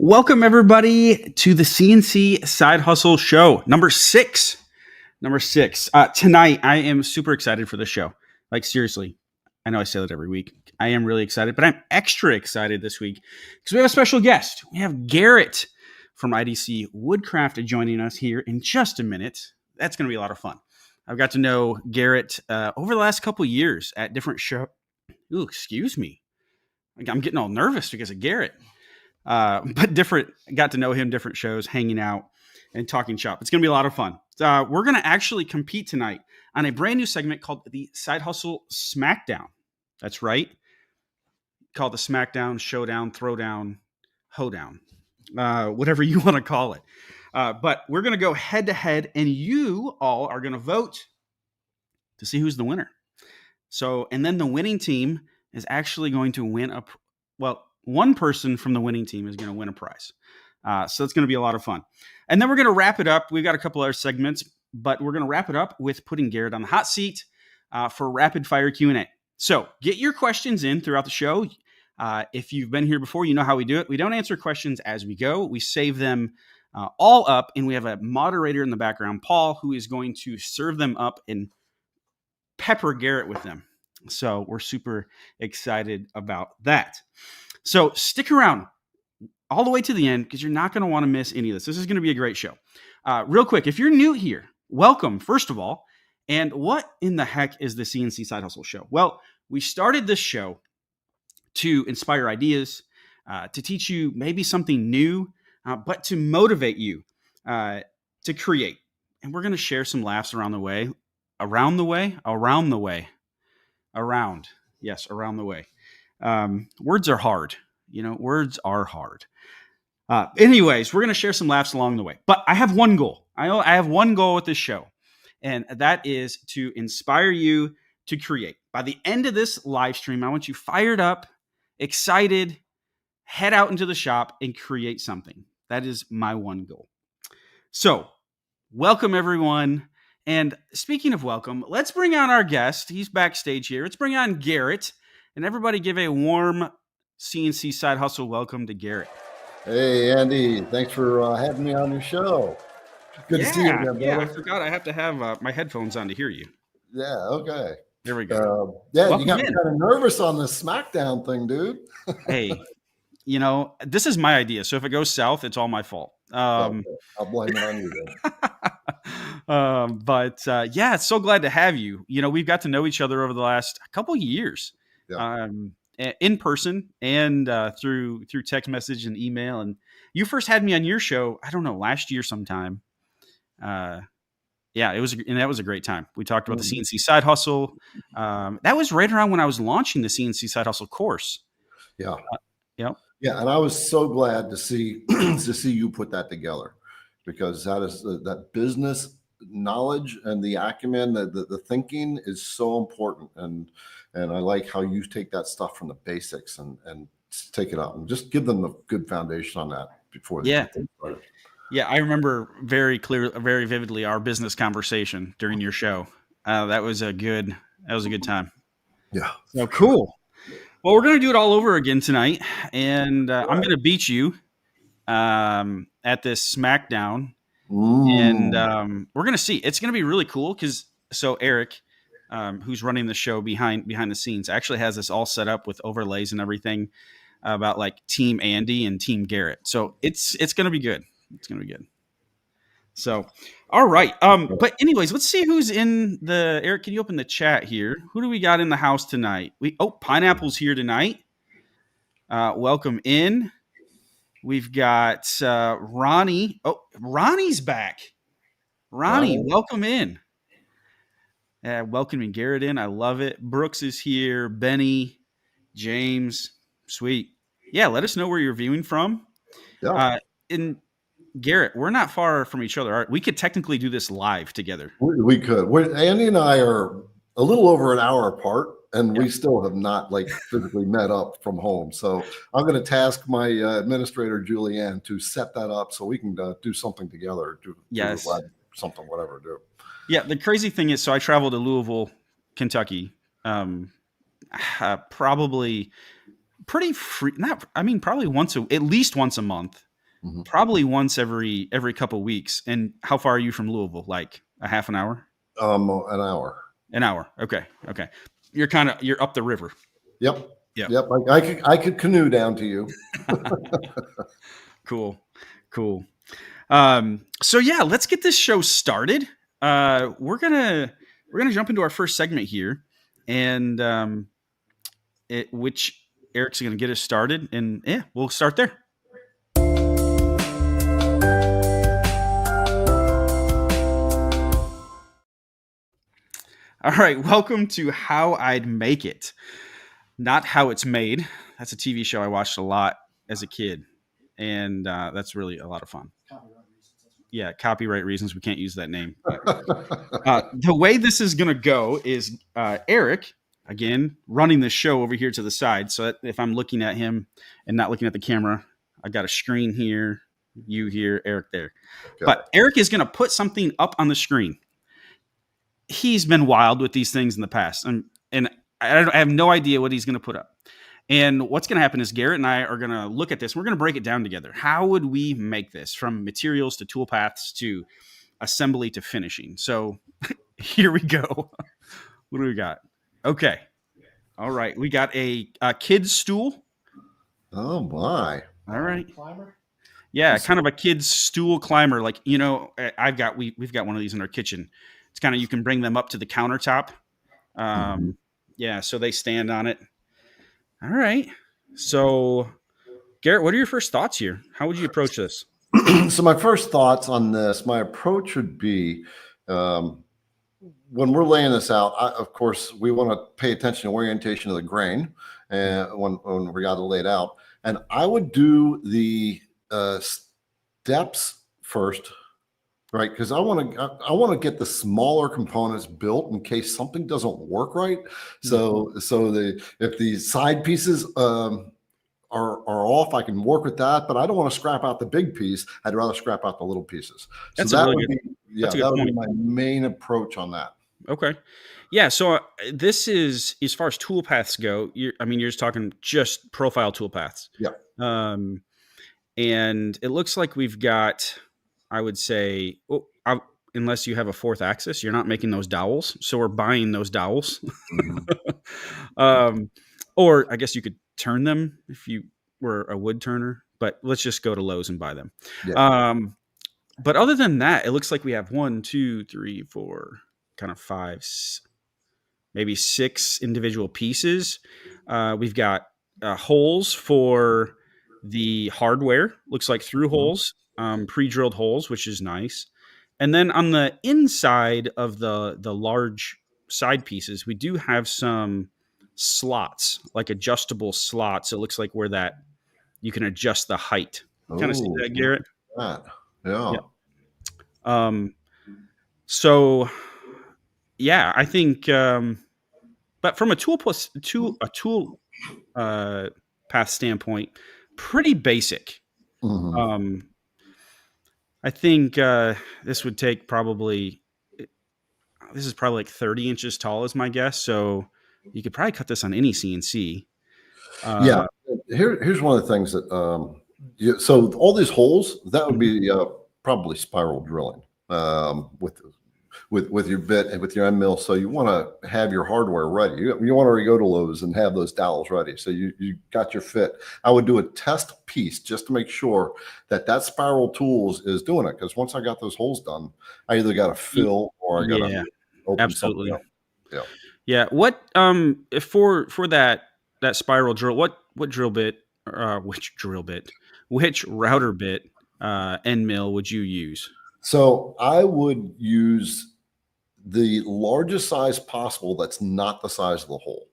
Welcome, everybody, to the CNC Side Hustle Show, number six. Tonight, I am super excited for this show. Like, seriously, I know I say that every week. I am really excited, but I'm extra excited this week because we have a special guest. We have Garrett from IDC Woodcraft joining us here in just a minute. That's going to be a lot of fun. I've got to know Garrett over the last couple years at different shows. Ooh, excuse me. I'm getting all nervous because of Garrett. But got to know him, different shows, hanging out and talking shop. It's going to be a lot of fun. We're going to actually compete tonight on a brand new segment called the Side Hustle Smackdown. That's right. Called the Smackdown, Showdown, Throwdown, Hoedown, whatever you want to call it. But we're going to go head to head, and you all are going to vote to see who's the winner. And then the winning team is actually going to win one person from the winning team is going to win a prize. So it's going to be a lot of fun. And then we're going to wrap it up. We've got a couple other segments, but we're going to wrap it up with putting Garrett on the hot seat for rapid fire Q&A. So get your questions in throughout the show. If you've been here before, you know how we do it. We don't answer questions as we go. We save them all up, and we have a moderator in the background, Paul, who is going to serve them up and pepper Garrett with them. So we're super excited about that. So stick around all the way to the end because you're not going to want to miss any of this. This is going to be a great show. Real quick, if you're new here, welcome, first of all. And what in the heck is the CNC Side Hustle Show? Well, we started this show to inspire ideas, to teach you maybe something new, but to motivate you to create. And we're going to share some laughs around the way. Around the way. Words are hard. Words are hard. Anyways, we're going to share some laughs along the way. But I have one goal. I have one goal with this show, and that is to inspire you to create. By the end of this live stream, I want you fired up, excited, head out into the shop and create something. That is my one goal. So, welcome everyone. And speaking of welcome, let's bring on our guest. He's backstage here. Let's bring on Garrett. And everybody give a warm CNC Side Hustle welcome to Garrett. Hey, Andy. Thanks for having me on your show. Good to see you again, brother. I forgot I have to have my headphones on to hear you. Yeah, okay. There we go. You got me kind of nervous on this Smackdown thing, dude. Hey, this is my idea. So if it goes south, it's all my fault. Okay. I'll blame it on you then. It's so glad to have you. We've got to know each other over the last couple of years. Yeah. In person and through text message and email. And you first had me on your show, I don't know, last year sometime. That was a great time. We talked about the CNC Side Hustle. That was right around when I was launching the CNC Side Hustle course. Yeah. Yeah, and I was so glad to see you put that together, because that is that business knowledge and the acumen, the thinking is so important, and I like how you take that stuff from the basics and take it out and just give them a good foundation on that before they get started. Yeah, I remember very vividly our business conversation during your show. That was a good time. Yeah. So cool. Well, we're going to do it all over again tonight, and I'm going to beat you at this Smackdown, and we're going to see. It's going to be really cool because Eric, who's running the show behind the scenes, actually has this all set up with overlays and everything about like Team Andy and Team Garrett. So it's going to be good. It's going to be good. So, all right. But anyways, let's see who's in the Eric. Can you open the chat here? Who do we got in the house tonight? Pineapple's here tonight. Welcome in. We've got Ronnie. Oh, Ronnie's back. Ronnie, welcome in. Welcoming Garrett in. I love it. Brooks is here. Benny, James. Sweet. Yeah, let us know where you're viewing from. Yeah. Garrett, we're not far from each other. We could technically do this live together. We could. Andy and I are a little over an hour apart, and we still have not physically met up from home. So I'm going to task my administrator, Julianne, to set that up so we can do something together. Yes. Do something, whatever. Do. Yeah. The crazy thing is, so I travel to Louisville, Kentucky, probably pretty free. Probably at least once a month. probably once every couple weeks. And how far are you from Louisville? Like a half an hour? An hour. An hour. Okay. You're up the river. Yep. I could canoe down to you. Cool. So yeah, let's get this show started. We're gonna jump into our first segment here, and which Eric's gonna get us started, and yeah, we'll start there. All right, welcome to How I'd Make It, not How It's Made. That's a TV show I watched a lot as a kid, and that's really a lot of fun. Yeah, copyright reasons, we can't use that name. The way this is going to go is Eric, again, running the show over here to the side. So that if I'm looking at him and not looking at the camera, I've got a screen here, you here, Eric there. Okay. But Eric is going to put something up on the screen. He's been wild with these things in the past, and I have no idea what he's going to put up. And what's going to happen is Garrett and I are going to look at this. We're going to break it down together. How would we make this, from materials to tool paths to assembly to finishing? So here we go. What do we got? Okay. All right. We got a kid's stool. Oh, my. All right. Climber? Yeah, kind of a kid's stool climber. Like, we've got one of these in our kitchen. It's kind of, you can bring them up to the countertop. Yeah, so they stand on it. All right. So, Garrett, what are your first thoughts here? How would you approach this? So my first thoughts on this, my approach would be, when we're laying this out, of course, we want to pay attention to orientation of the grain when we got it laid out. And I would do the steps first, right? Because I want to get the smaller components built in case something doesn't work right. So if the side pieces are off, I can work with that. But I don't want to scrap out the big piece. I'd rather scrap out the little pieces. That's so that really would be my main approach on that. Okay. Yeah. So this is, as far as tool paths go, you're just talking just profile tool paths. Yeah. And it looks like we've got, I would say, unless you have a fourth axis, you're not making those dowels. So we're buying those dowels. Or I guess you could turn them if you were a wood turner, but let's just go to Lowe's and buy them. Yeah. But other than that, it looks like we have 1, 2, 3, 4, kind of 5, maybe 6 individual pieces. We've got holes for the hardware. Looks like through holes. Pre-drilled holes, which is nice. And then on the inside of the large side pieces, we do have some slots, like adjustable slots. It looks like where that you can adjust the height. Kind of see that, Garrett? Yeah. So yeah, I think but from a tool path standpoint, pretty basic. I think this would take this is probably like 30 inches tall is my guess. So you could probably cut this on any CNC. Yeah. Here's one of the things that, so all these holes, that would be probably spiral drilling with your bit and with your end mill. So you want to have your hardware ready. You want to go to Lowe's and have those dowels ready. So you got your fit. I would do a test piece just to make sure that spiral tools is doing it. Because once I got those holes done, I either got to fill or I got to open absolutely something up. Yeah. What for that spiral drill? What drill bit? Which router bit end mill would you use? So I would use the largest size possible that's not the size of the hole.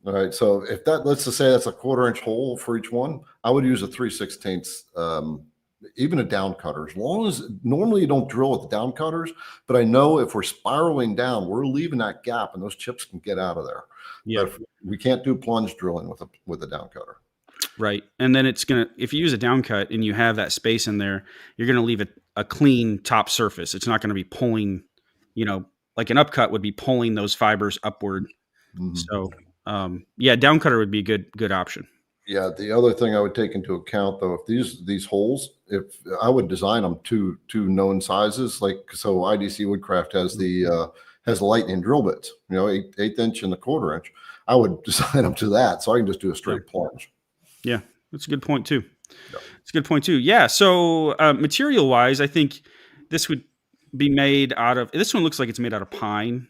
All right. So if let's just say that's a 1/4 inch hole for each one, I would use a 3/16, even a down cutter. As long as normally you don't drill with the down cutters, but I know if we're spiraling down, we're leaving that gap and those chips can get out of there. Yeah. But we can't do plunge drilling with a down cutter. Right. And then if you use a down cut and you have that space in there, you're going to leave a clean top surface. It's not going to be pulling, like an upcut would be pulling those fibers upward. So, down cutter would be a good option. Yeah, the other thing I would take into account though, if these holes, if I would design them to known sizes, like so IDC Woodcraft has the lightning drill bits, you know, eighth inch and a quarter inch. I would design them to that, so I can just do a straight plunge. Yeah, that's a good point too. Yeah. It's a good point too. Yeah. So material wise, I think this would be made out of. This one looks like it's made out of pine.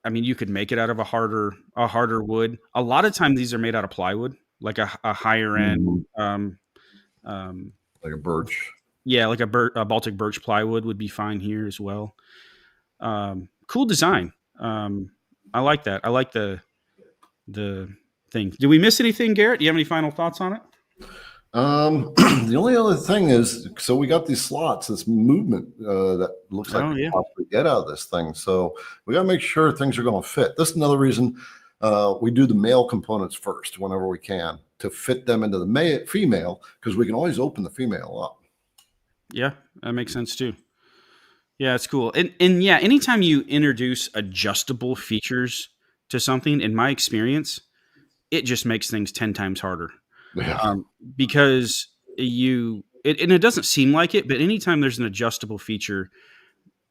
I mean, you could make it out of a harder wood. A lot of times these are made out of plywood, like a higher end, like a birch. Yeah, like a Baltic birch plywood would be fine here as well. Cool design. I like that. I like the thing. Did we miss anything, Garrett? Do you have any final thoughts on it? The only other thing is, so we got these slots, this movement that looks like we possibly get out of this thing. So we got to make sure things are going to fit. This is another reason we do the male components first whenever we can to fit them into the female, because we can always open the female up. Yeah, that makes sense too. Yeah, it's cool. And yeah, anytime you introduce adjustable features to something, in my experience, it just makes things 10 times harder. Yeah. Because and it doesn't seem like it, but anytime there's an adjustable feature,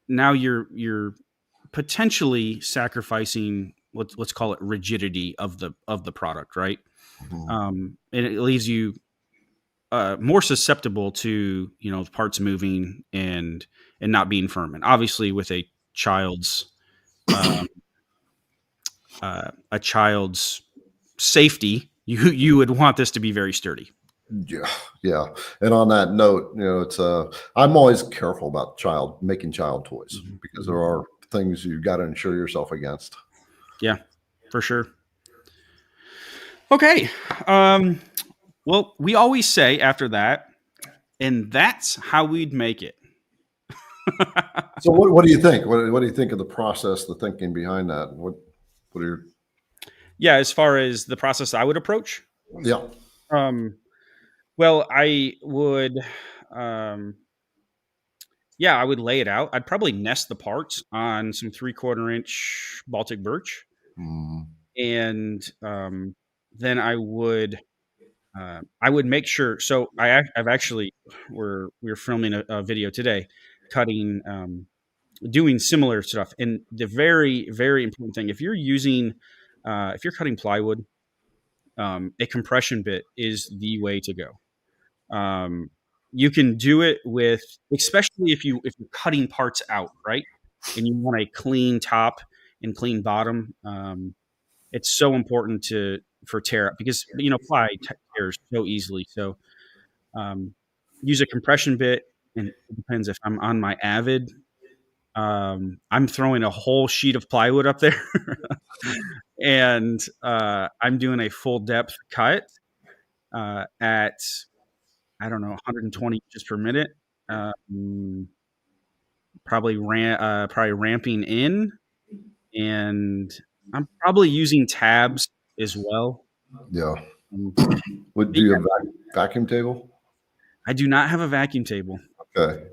now you're potentially sacrificing let's call it rigidity of the product, right? Mm-hmm. And it leaves you more susceptible to parts moving and not being firm. And obviously, with a child's safety, you would want this to be very sturdy. Yeah. And on that note, it's I'm always careful about making child toys, mm-hmm. because there are things you've got to insure yourself against. Yeah, for sure. Okay. Well, we always say after that, and that's how we'd make it. So what do you think? What do you think of the process, the thinking behind that? What are your... Yeah, as far as the process I would approach? Yeah. Well, I would, I would lay it out. I'd probably nest the parts on some 3/4 inch Baltic birch. Mm. And then I would make sure. So I've actually, we're filming a video today, cutting, doing similar stuff. And the very, very important thing, if you're cutting plywood, a compression bit is the way to go. You can do it with, especially if you're cutting parts out, right? And you want a clean top and clean bottom. It's so important for tear up, because ply tears so easily. So use a compression bit, and it depends. If I'm on my Avid, I'm throwing a whole sheet of plywood up there, and I'm doing a full depth cut at, I don't know, 120 inches per minute. Probably ramping in, and I'm probably using tabs as well. Yeah. Do you have a vacuum table? I do not have a vacuum table. Okay.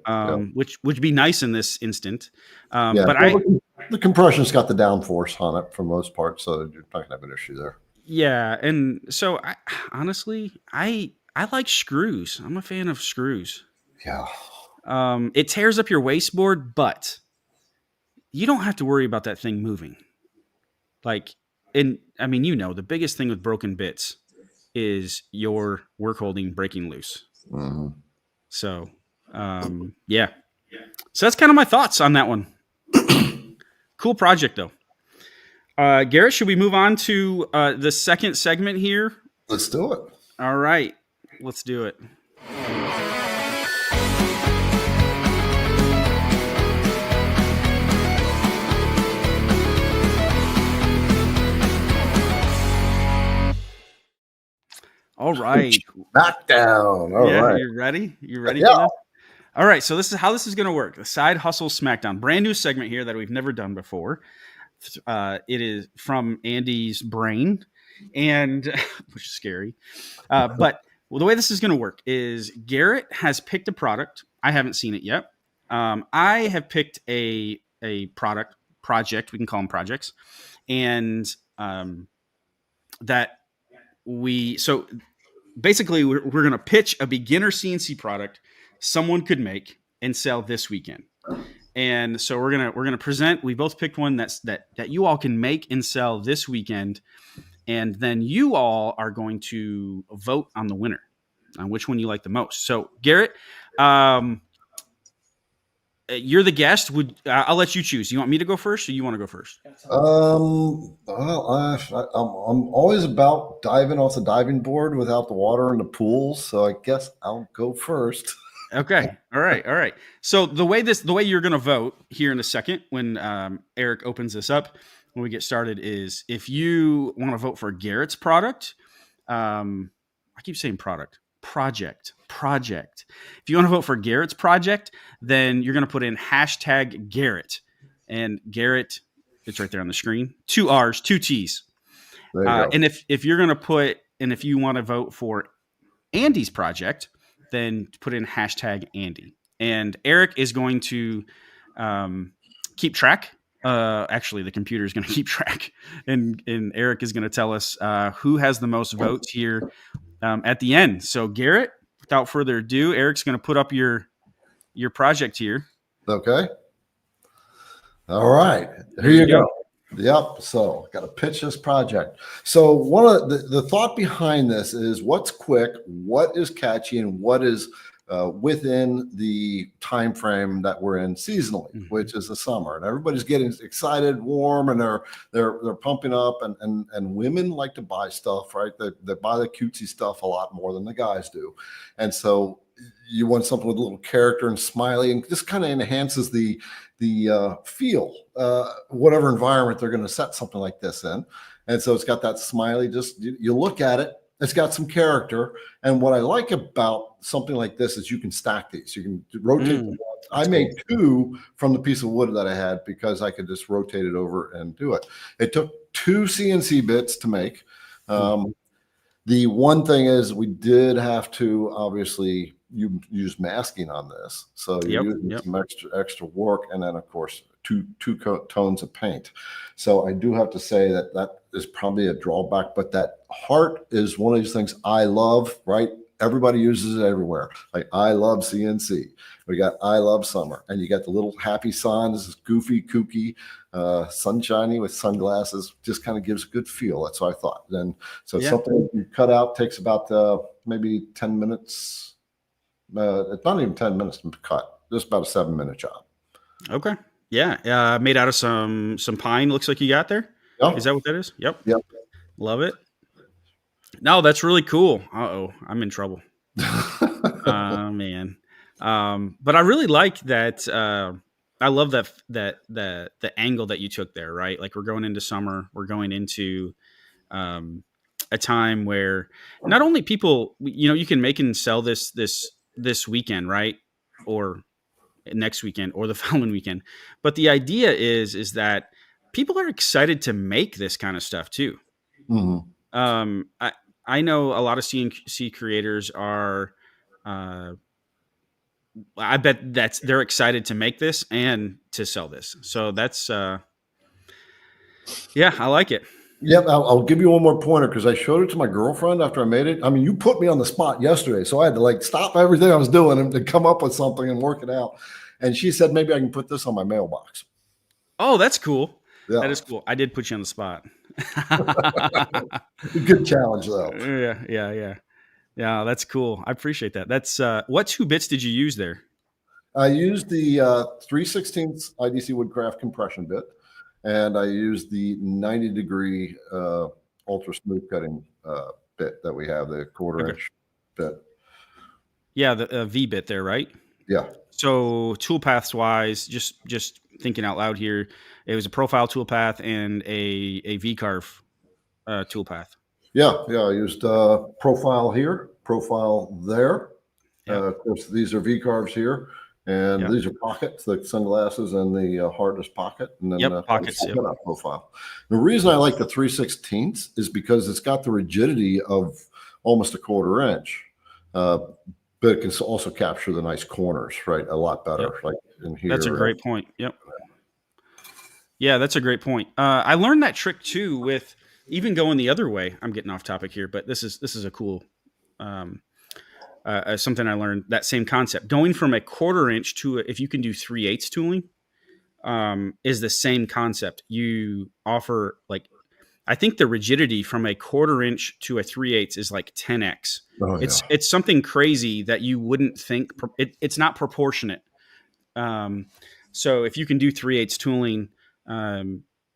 Which would be nice in this instant. But the compression's got the downforce on it for most part, so you're not gonna have an issue there. Yeah, and so honestly, I like screws. I'm a fan of screws. Yeah. It tears up your wasteboard, but you don't have to worry about that thing moving. Like, the biggest thing with broken bits is your work holding breaking loose. Mm-hmm. So, yeah. So that's kind of my thoughts on that one. Cool project, though. Garrett, should we move on to the second segment here? Let's do it. All right. Let's do it. All right. Smackdown. All right. You ready? You ready? Yeah. All right. So this is how this is going to work. The Side Hustle Smackdown. Brand new segment here that we've never done before. It is from Andy's brain, and which is scary. But the way this is going to work is Garrett has picked a product. I haven't seen it yet. I have picked a project. We can call them projects. And that so basically we're going to pitch a beginner CNC product someone could make and sell this weekend. And so we're gonna present. We both picked one that you all can make and sell this weekend, and then you all are going to vote on the winner, on which one you like the most. So Garrett, you're the guest. I'll let you choose. You want me to go first, or you want to go first? Well, I'm always about diving off the diving board without the water in the pool, so I guess I'll go first. Okay. All right. So the way you're going to vote here in a second, when Eric opens this up, when we get started, is if you want to vote for Garrett's product, I keep saying project. If you want to vote for Garrett's project, then you're going to put in hashtag Garrett, and Garrett, it's right there on the screen. 2 R's, 2 T's. And if you're going to if you want to vote for Andy's project, then put in hashtag Andy. And Eric is going to keep track. Actually, the computer is going to keep track. And Eric is going to tell us who has the most votes here at the end. So, Garrett, without further ado, Eric's going to put up your project here. Okay. All right. Here you go. Yep. So got to pitch this project. So one of the thought behind this is what's quick, what is catchy, and what is within the time frame that we're in seasonally, which is the summer, and everybody's getting excited, warm, and they're pumping up, and women like to buy stuff, right? They buy the cutesy stuff a lot more than the guys do, and so you want something with a little character and smiley, and this kind of enhances the feel, whatever environment they're going to set something like this in. And so it's got that smiley, just you look at it, it's got some character. And what I like about something like this is you can stack these, you can rotate them. I made 2 from the piece of wood that I had because I could just rotate it over and do it. It took 2 CNC bits to make. The one thing is we did have to obviously use masking on this, so you use some extra work, and then of course two tones of paint. So I do have to say that is probably a drawback, but that heart is one of these things I love, right? Everybody uses it everywhere. Like I love CNC. We got I love summer, and you got the little happy sun. This is goofy, kooky, sunshiny with sunglasses. Just kind of gives a good feel. That's what I thought. And so something you cut out takes about maybe 10 minutes. It's not even 10 minutes to cut. Just about a 7-minute job. Okay. Yeah. Made out of some pine. Looks like you got there. Yep. Is that what that is? Yep. Love it. No, that's really cool. Uh-oh, I'm in trouble. Man. But I really like that. I love that the angle that you took there, right? Like we're going into summer, we're going into a time where not only people, you can make and sell this weekend, right? Or next weekend or the following weekend. But the idea is that people are excited to make this kind of stuff too. I know a lot of CNC creators are, I bet they're excited to make this and to sell this. So that's, I like it. Yep. I'll give you one more pointer because I showed it to my girlfriend after I made it. I mean, you put me on the spot yesterday, so I had to stop everything I was doing and to come up with something and work it out. And she said, maybe I can put this on my mailbox. Oh, that's cool. Yeah. That is cool. I did put you on the spot. Good challenge though. Yeah. That's cool. I appreciate that. That's what 2 bits did you use there? I used the 3/16 IDC Woodcraft compression bit, and I used the 90-degree ultra smooth cutting bit that we have, the 1/4 inch bit. Yeah, the V bit there, right? Yeah. So toolpaths wise, just thinking out loud here, it was a profile toolpath and a V-carve toolpath. Yeah. I used profile here, profile there. Of course, these are V-carves here, and these are pockets, the sunglasses and the hardest pocket, and then pockets. Profile. The reason I like the 3/16 is because it's got the rigidity of almost a 1/4 inch. But it can also capture the nice corners, right? A lot better, like in here. That's a great point. Yep. Yeah, that's a great point. I learned that trick too with even going the other way, I'm getting off topic here, but this is a cool, something I learned, that same concept. Going from a 1/4 inch to if you can do 3/8 tooling, is the same concept. You offer I think the rigidity from a 1/4 inch to a 3/8 is like 10x. Oh, It's something crazy that you wouldn't think. It's not proportionate. So if you can do 3/8 tooling,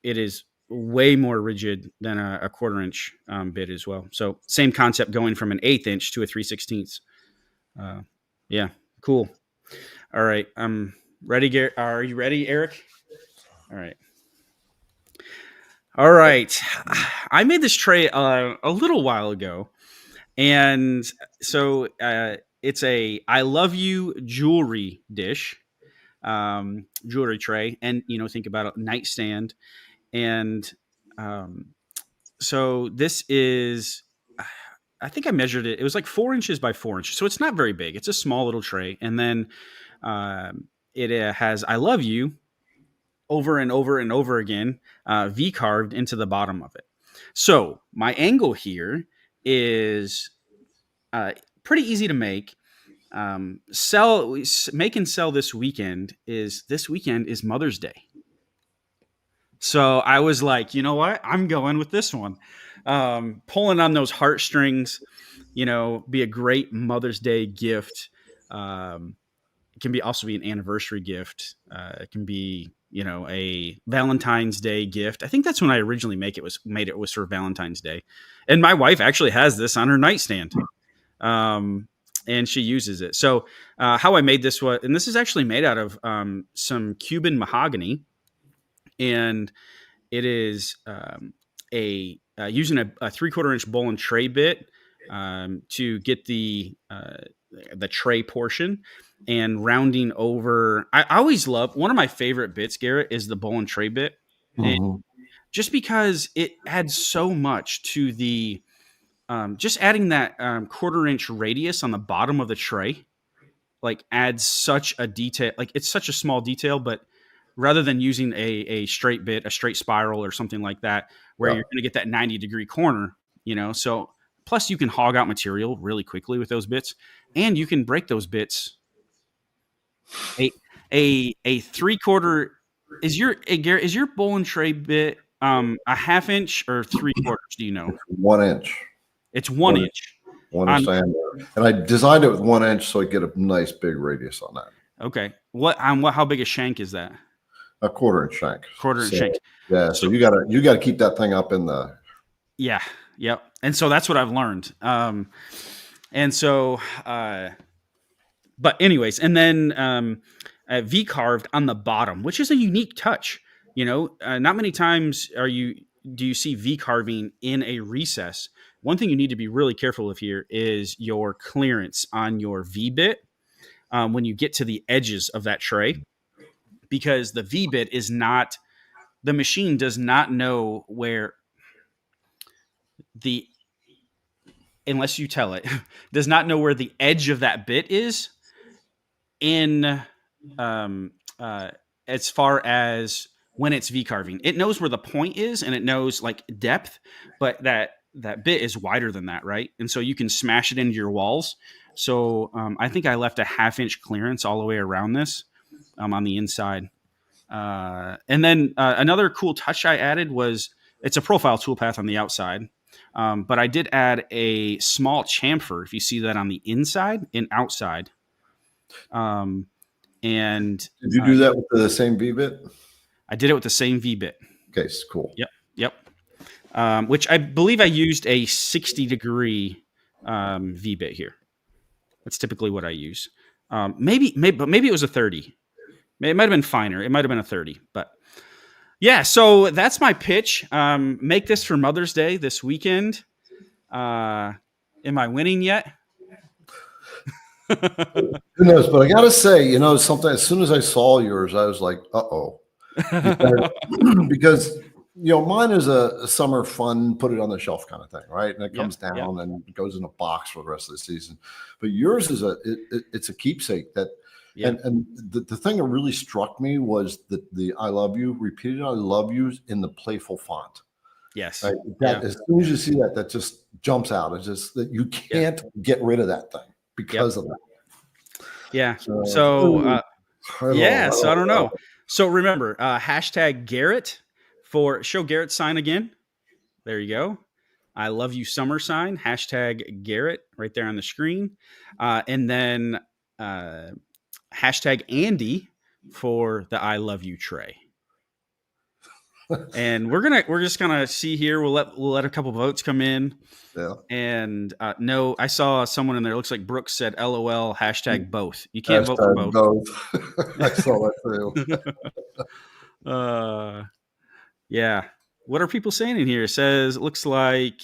it is way more rigid than a 1/4 inch bit as well. So same concept, going from an 1/8 inch to a 3/16. Yeah, cool. All right, I'm ready. Garrett, are you ready, Eric? All right. All right. I made this tray a little while ago, and so it's a I love you jewelry dish, jewelry tray, and think about a nightstand. And so this is, I think I measured it. It was like 4 inches by 4 inches, so it's not very big. It's a small little tray, and then it has "I love you" over and over and over again, V carved into the bottom of it. So my angle here is pretty easy to make. Make and sell this weekend is Mother's Day. So I was like, you know what? I'm going with this one. Pulling on those heartstrings, be a great Mother's Day gift. It can also be an anniversary gift. It can be, a Valentine's Day gift. I think that's when I originally made it was for Valentine's Day. And my wife actually has this on her nightstand. And she uses it. So how I made this one, and this is actually made out of some Cuban mahogany. And it is using a 3/4 inch bowl and tray bit to get the tray portion, and rounding over. I always love, one of my favorite bits, Garrett, is the bowl and tray bit. Mm-hmm. Just because it adds so much to the just adding that 1/4 inch radius on the bottom of the tray, adds such a detail. It's such a small detail, but rather than using a straight bit, a straight spiral or something like that, where you're going to get that 90-degree corner, so plus you can hog out material really quickly with those bits, and you can break those bits. A 3/4 Garrett, is your bowl and tray bit a 1/2 inch or 3/4? Do you know? 1 inch. It's 1 inch. 1 inch diameter, and I designed it with 1 inch so I get a nice big radius on that. Okay. How big a shank is that? A 1/4 inch shank. 1/4 inch shank. Yeah. So you gotta keep that thing up in the. Yeah. Yep. And so that's what I've learned. And so, but anyways, and then V carved on the bottom, which is a unique touch. Not many times do you see V carving in a recess. One thing you need to be really careful of here is your clearance on your V bit when you get to the edges of that tray, because the V bit is not, the machine does not know where unless you tell it, does not know where the edge of that bit is in as far as when it's V carving. It knows where the point is, and it knows depth, but that bit is wider than that, right? And so you can smash it into your walls. So I think I left a 1/2 inch clearance all the way around this on the inside. And then another cool touch I added was, it's a profile toolpath on the outside, but I did add a small chamfer, if you see that, on the inside and outside. And did you do that with the same V bit? I did it with the same V bit. Okay, cool. Yep. Which I believe I used a 60-degree V bit here. That's typically what I use. Maybe it was a 30. It might have been finer. It might have been a 30, but yeah. So that's my pitch. Make this for Mother's Day this weekend. Am I winning yet? Who knows? But I gotta say, something. As soon as I saw yours, I was like, "Uh-oh," because mine is a summer fun, put it on the shelf kind of thing, right? And it comes down and goes in a box for the rest of the season. But yours is it's a keepsake that. Yeah. And the thing that really struck me was the "I love you" repeated "I love you" in the playful font. Yes. Right? That as soon as you see that, that just jumps out. It's just that you can't get rid of that thing because of that. Yeah. So, So, I don't know. know. So remember, hashtag Garrett for show Garrett sign again. There you go. I love you summer sign, hashtag Garrett right there on the screen. And then hashtag Andy for the I love you tray. And we're just gonna see here. We'll let a couple votes come in. Yeah. And no, I saw someone in there. Looks like Brooks said LOL hashtag both. You can't vote for both. I saw that too. Yeah. What are people saying in here? It says it looks like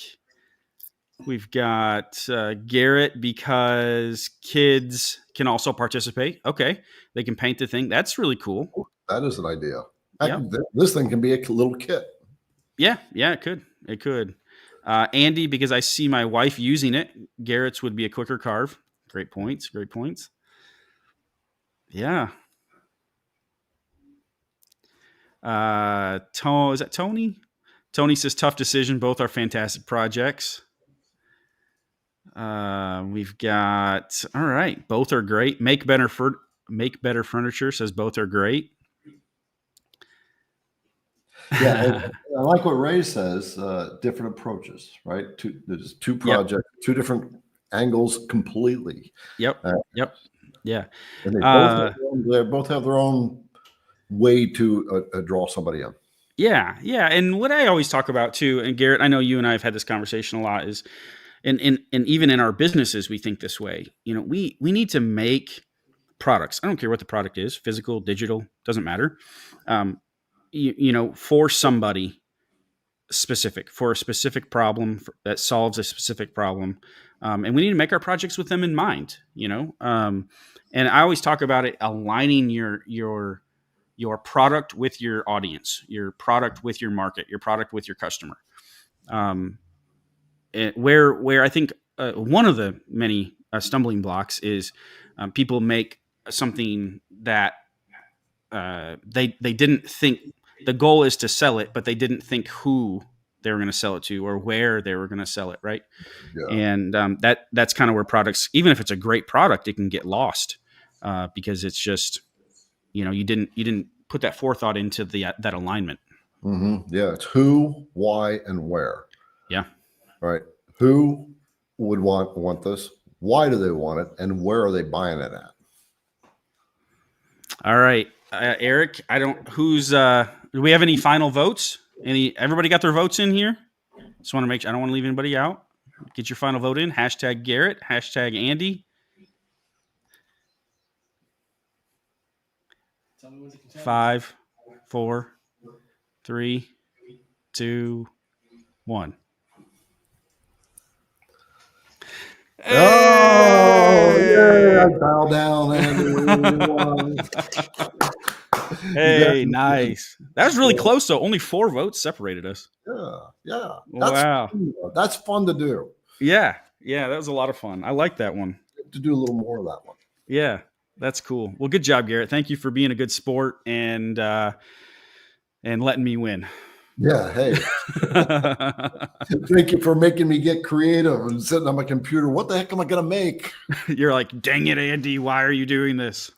we've got Garrett because kids can also participate. Okay, they can paint the thing. That's really cool. That is an idea. This thing can be a little kit. Yeah, it could. It could. Andy, because I see my wife using it. Garrett's would be a quicker carve. Great points. Yeah. Is that Tony? Tony says tough decision. Both are fantastic projects. We've got all right. Both are great. Make better furniture says both are great. Yeah, I like what Ray says. Different approaches, right? There's two projects, two different angles completely. Yep. Yeah. And they both have their own way to draw somebody in. Yeah. And what I always talk about too, and Garrett, I know you and I have had this conversation a lot, is, and even in our businesses, we think this way. You know, we need to make products. I don't care what the product is, physical, digital, doesn't matter. You know, for somebody specific, for a specific problem that solves a specific problem. And we need to make our projects with them in mind, you know? And I always talk about it, aligning your product with your audience, your product with your market, your product with your customer. Where I think one of the many stumbling blocks is people make something that they didn't think. The goal is to sell it, but they didn't think who they were going to sell it to or where they were going to sell it, right? Yeah. And that's kind of where products, even if it's a great product, it can get lost because it's just, you know, you didn't put that forethought into that alignment. Mm-hmm. Yeah, it's who, why, and where. Yeah. Right. Who would want this? Why do they want it? And where are they buying it at? All right, Eric. Do we have any final votes? Everybody got their votes in here? Just want to make sure. I don't want to leave anybody out. Get your final vote in. Hashtag Garrett. Hashtag Andy. Tell me 5, 4, 3, 2, 1. Oh, yeah, bow down, Andy. Hey, nice. That was really close, though. Only 4 votes separated us. Yeah. Wow. That's fun to do. Yeah, that was a lot of fun. I like that one. To do a little more of that one. Yeah, that's cool. Well, good job, Garrett. Thank you for being a good sport and letting me win. Yeah, hey. Thank you for making me get creative and sitting on my computer. What the heck am I going to make? You're like, dang it, Andy, why are you doing this?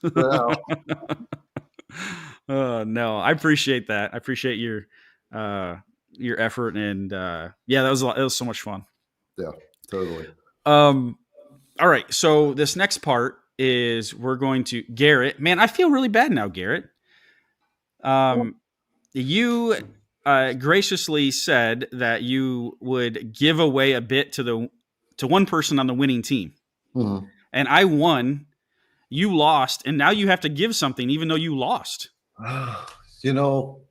No, I appreciate that. I appreciate your effort. And that was so much fun. Yeah, totally. All right. So this next part is we're going to Garrett. Man, I feel really bad now, Garrett. You graciously said that you would give away a bit to one person on the winning team. Mm-hmm. And I won, you lost, and now you have to give something even though you lost. You know,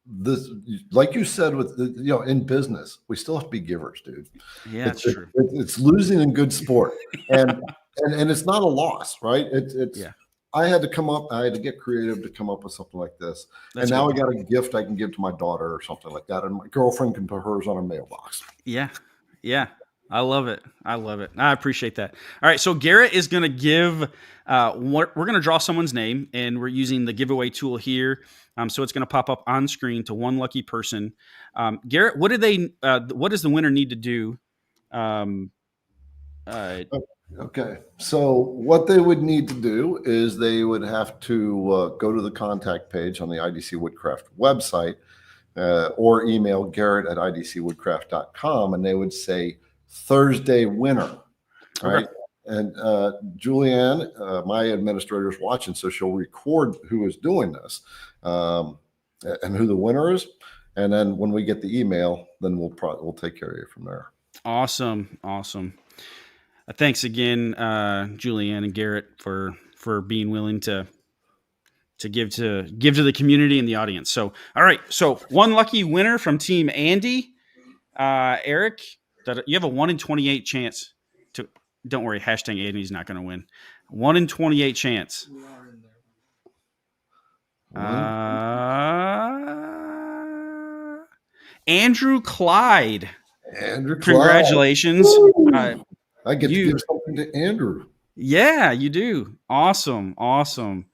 this, like you said, in business, we still have to be givers, dude. Yeah, that's true. It's losing in good sport. And it's not a loss, right? I had to get creative to come up with something like this. That's and now I got a gift I can give to my daughter or something like that. And my girlfriend can put hers on a mailbox. Yeah. I love it. I love it. I appreciate that. All right. So Garrett is going to give, we're going to draw someone's name, and we're using the giveaway tool here. So it's going to pop up on screen to one lucky person. Garrett, what does the winner need to do? Okay. So what they would need to do is they would have to go to the contact page on the IDC Woodcraft website, or email garrett@idcwoodcraft.com, and they would say Thursday winner. Right. Okay. And Julianne, my administrator, is watching, so she'll record who is doing this, and who the winner is. And then when we get the email, then we'll take care of you from there. Awesome. Thanks again, Julianne and Garrett, for being willing to give to the community and the audience. So, all right. So one lucky winner from Team Andy, Eric. That you have a 1 in 28 chance to. Don't worry, hashtag Andy's not going to win. 1 in 28 chance. We are in there. Andrew Clyde. Andrew, congratulations. I get to give something to Andrew. Yeah, you do. Awesome.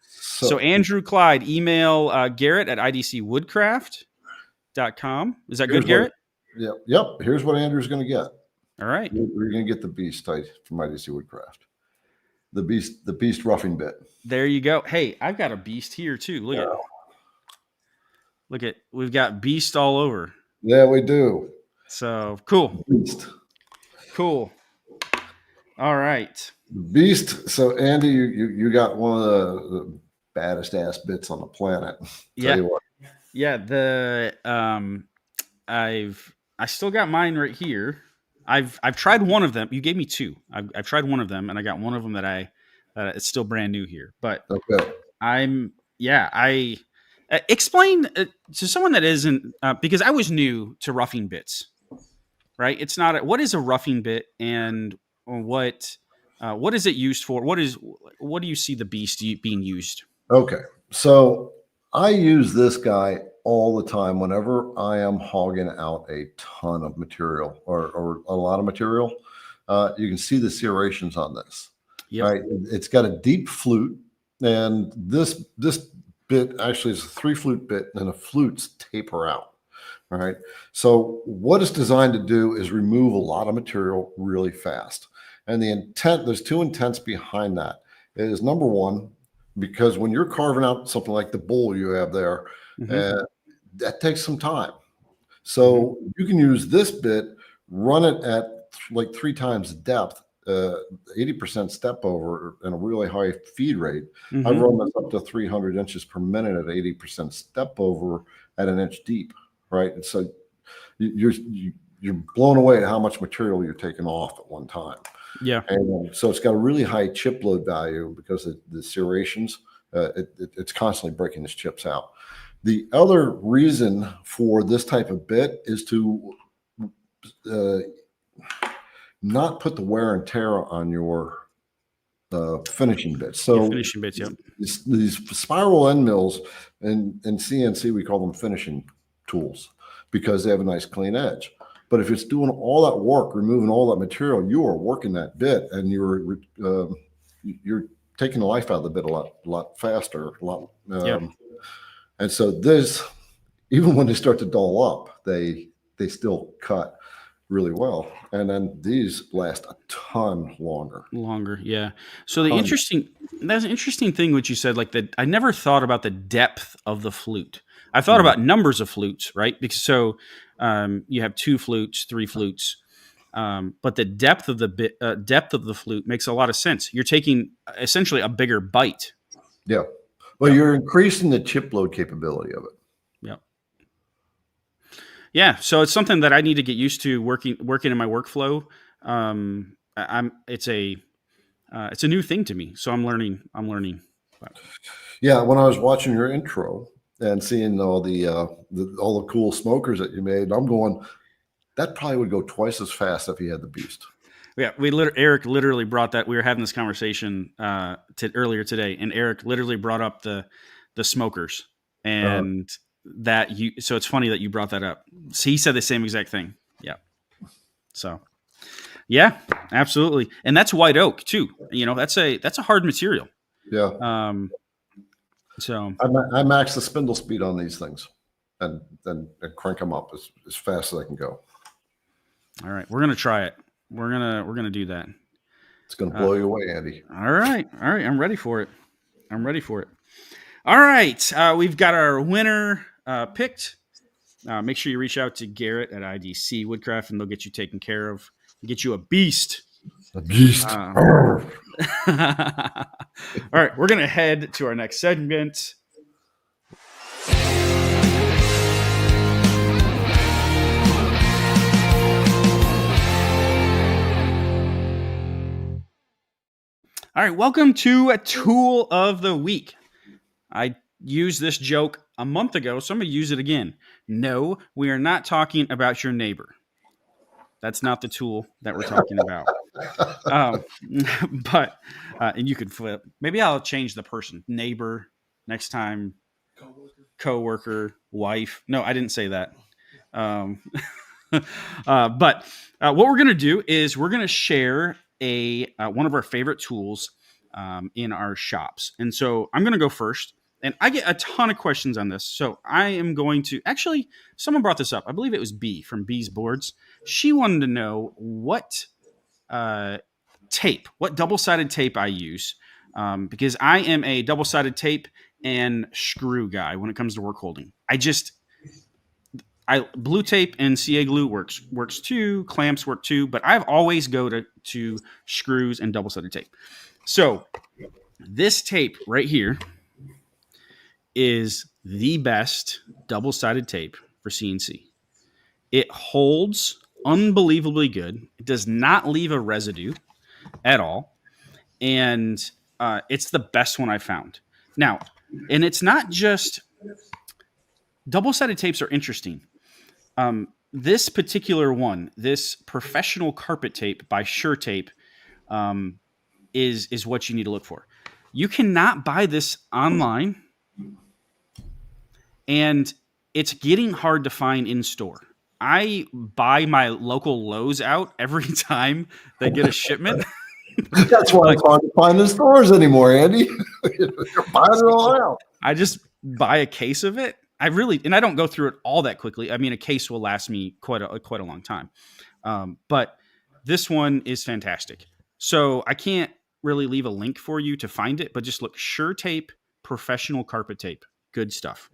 So Andrew Clyde, email Garrett@idcwoodcraft.com. Is that good, Garrett? Yep. Here's what Andrew's going to get. All right. We're going to get the Beast type from IDC Woodcraft. The Beast roughing bit. There you go. Hey, I've got a Beast here too. Look at, we've got Beast all over. Yeah, we do. So cool. Beast. Cool. All right. Beast. So Andy, you got one of the baddest ass bits on the planet. Yeah. I still got mine right here. I've tried one of them. You gave me two. I've tried one of them, and I got one of them that it's still brand new here. But okay. I explain to someone that isn't, because I was new to roughing bits, right? It's not what is a roughing bit, and what is it used for? What do you see the Beast being used? Okay. So I use this guy all the time whenever I am hogging out a ton of material or a lot of material. You can see the serrations on this. Yep. Right? It's got a deep flute, and this bit actually is a 3-flute bit, and the flutes taper out. All right. So what it's designed to do is remove a lot of material really fast. And the intent, there's two intents behind that. It is, number one, because when you're carving out something like the bowl you have there, that takes some time. So you can use this bit, run it at like 3 times the depth, 80% step over and a really high feed rate. I've run this up to 300 inches per minute at 80% step over at 1 inch deep, right? And so you're blown away at how much material you're taking off at one time. Yeah. And so it's got a really high chip load value because of the serrations. It's constantly breaking its chips out. The other reason for this type of bit is to not put the wear and tear on your finishing bits. So finishing bits, yeah. These spiral end mills in CNC, we call them finishing tools because they have a nice clean edge. But if it's doing all that work, removing all that material, you are working that bit, and you're taking the life out of the bit a lot faster. And so this, even when they start to dull up, they still cut really well. And then these last a ton longer. Yeah. So that's an interesting thing what you said, like I never thought about the depth of the flute. I thought about numbers of flutes, right? Because you have 2 flutes, 3 flutes, but the depth of the flute makes a lot of sense. You're taking essentially a bigger bite. Yeah. Well, you're increasing the chip load capability of it. Yeah. Yeah. So it's something that I need to get used to working in my workflow. It's a new thing to me, so I'm learning. Yeah. When I was watching your intro and seeing all the cool smokers that you made, I'm going, that probably would go twice as fast if he had the Beast. Yeah, Eric literally brought that. We were having this conversation earlier today, and Eric literally brought up the smokers, and so it's funny that you brought that up. So he said the same exact thing. Yeah. So Yeah, absolutely. And that's white oak too. That's a hard material. Yeah. So I max the spindle speed on these things and crank them up as fast as I can go. All right. We're going to try it. We're going to do that. It's going to blow you away, Andy. All right. I'm ready for it. All right. We've got our winner picked. Make sure you reach out to Garrett at IDC Woodcraft, and they'll get you taken care of. Get you a beast. A beast. All right. We're going to head to our next segment. All right, welcome to a Tool of the Week. I used this joke a month ago, so I'm going to use it again. No, we are not talking about your neighbor. That's not the tool that we're talking about. But and you could flip. Maybe I'll change the person. Neighbor next time. Coworker, wife. No, I didn't say that. But what we're going to do is we're going to share one of our favorite tools in our shops. And so I'm going to go first, and I get a ton of questions on this. So I am going to actually, someone brought this up. I believe it was B from B's Boards. She wanted to know what double-sided tape I use, because I am a double-sided tape and screw guy when it comes to work holding. Blue tape and CA glue works too. Clamps work too, but I've always go to screws and double-sided tape. So this tape right here is the best double-sided tape for CNC. It holds unbelievably good. It does not leave a residue at all, and it's the best one I found. Now, and it's not just double-sided tapes are interesting. This particular one, this professional carpet tape by Sure Tape, is what you need to look for. You cannot buy this online, and it's getting hard to find in store. I buy my local Lowe's out every time they get a shipment. That's why it's hard to find in stores anymore, Andy. You're buying it all out. I just buy a case of it. I don't go through it all that quickly. I mean, a case will last me quite a long time. But this one is fantastic. So I can't really leave a link for you to find it, but just look Sure Tape professional carpet tape. Good stuff.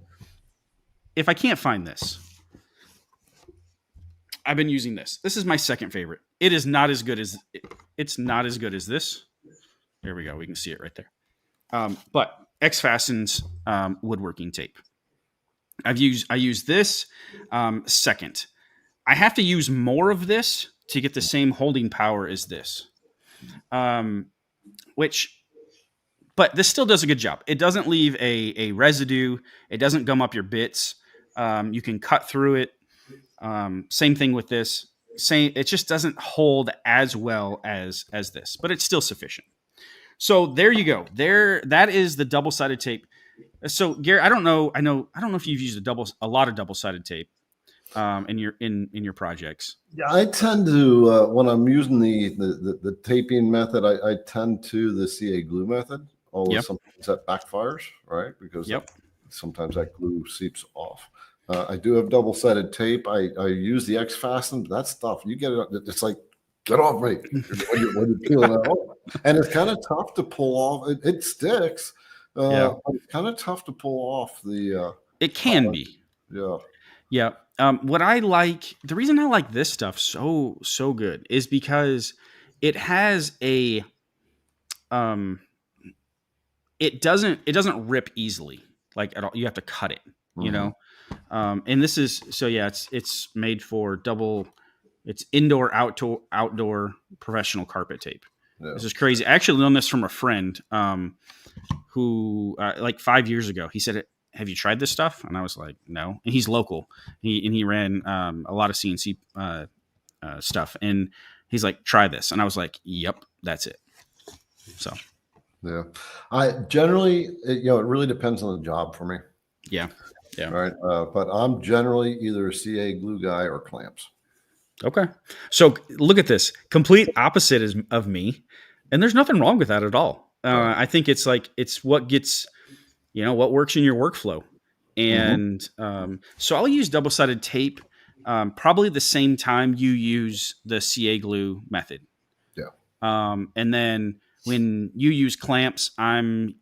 If I can't find this, I've been using this. This is my second favorite. It is not as good as this. There we go. We can see it right there. But X-Fasten's woodworking tape. I use this second. I have to use more of this to get the same holding power as this. But this still does a good job. It doesn't leave a residue. It doesn't gum up your bits. You can cut through it. Same thing with this. It just doesn't hold as well as this, but it's still sufficient. So there you go. That is the double-sided tape. So Garrett, I don't know if you've used a lot of double-sided tape in your projects. Yeah, I tend to when I'm using the taping method, I tend to the CA glue method. Although sometimes that backfires, right? Because sometimes that glue seeps off. I do have double-sided tape. I use the X-Fasten. That stuff, you get it. It's like, get off me when you're peeling it off. And it's kind of tough to pull off. It sticks. But it's kind of tough to pull off the. It can be. Yeah. Yeah. What I like, the reason I like this stuff so good is because it has a. It doesn't rip easily, like at all. You have to cut it, you know. And this is it's made for it's indoor outdoor professional carpet tape. Yeah. This is crazy. I actually learned this from a friend who like 5 years ago. He said, "Have you tried this stuff?" And I was like, "No." And he's local. He ran a lot of CNC stuff, and he's like, "Try this." And I was like, "Yep, that's it." So yeah, I generally it really depends on the job for me. Yeah. Right. But I'm generally either a CA glue guy or clamps. Okay. So look at this. Complete opposite of me. And there's nothing wrong with that at all. Right. I think it's like, it's what gets, what works in your workflow. And so I'll use double-sided tape probably the same time you use the CA glue method. Yeah. And then when you use clamps, I'm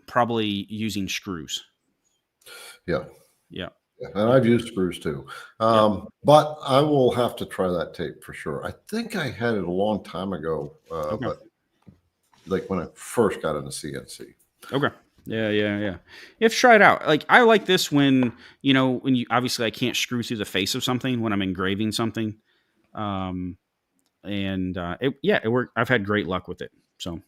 probably using screws. Yeah. Yeah. And I've used screws too. But I will have to try that tape for sure. I think I had it a long time ago, but like when I first got into CNC. Okay. Yeah. You have to try it out. Like, I like this when you obviously I can't screw through the face of something when I'm engraving something. It worked. I've had great luck with it. So,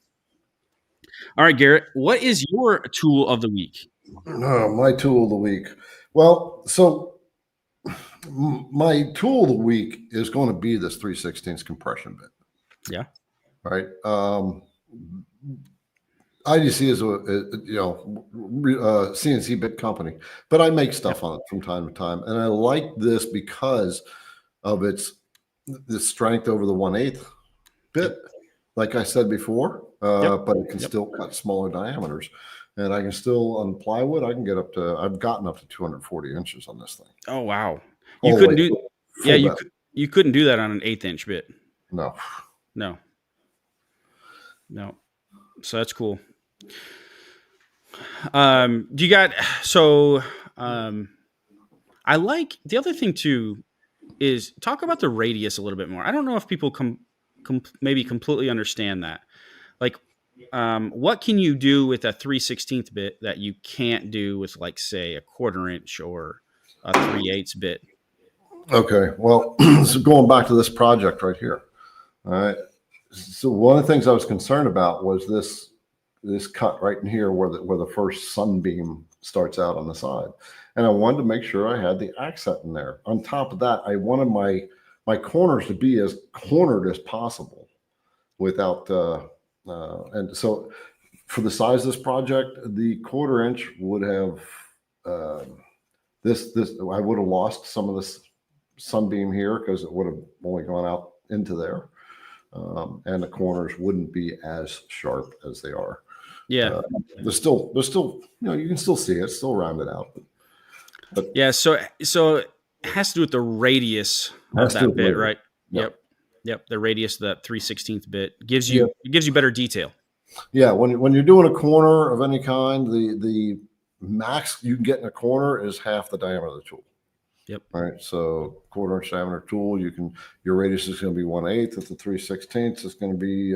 all right, Garrett, what is your tool of the week? My tool of the week. Well, so my tool of the week is going to be this 3/16 compression bit. Yeah. Right. IDC is a CNC bit company, but I make stuff on it from time to time, and I like this because of the strength over the 1/8 bit, like I said before. But it can still cut smaller diameters, and I can still on plywood. I can get up to. I've gotten up to 240 inches on this thing. Oh wow! You couldn't do. Yeah, you couldn't do that on an 1/8 inch bit. No. So that's cool. Do you got I like the other thing too is talk about the radius a little bit more. I don't know if people maybe completely understand that. Like, what can you do with a 3/16 bit that you can't do with, like, say, a 1/4 inch or a 3/8 bit? Okay, well, so going back to this project right here. All right. So one of the things I was concerned about was this cut right in here where the first sunbeam starts out on the side, and I wanted to make sure I had the accent in there. On top of that, I wanted my corners to be as cornered as possible without and so for the size of this project, the 1/4 inch would have this I would have lost some of this sunbeam here because it would have only gone out into there. And the corners wouldn't be as sharp as they are. Yeah. There's still, you can still see it, it's still rounded out. But yeah, so it has to do with the radius of that bit, right? Yep. The radius of that 3/16 bit gives you better detail. Yeah, when you're doing a corner of any kind, the max you can get in a corner is half the diameter of the tool. Yep. All right. So 1/4 inch diameter tool, your radius is going to be 1/8. At the 3/16, it's going to be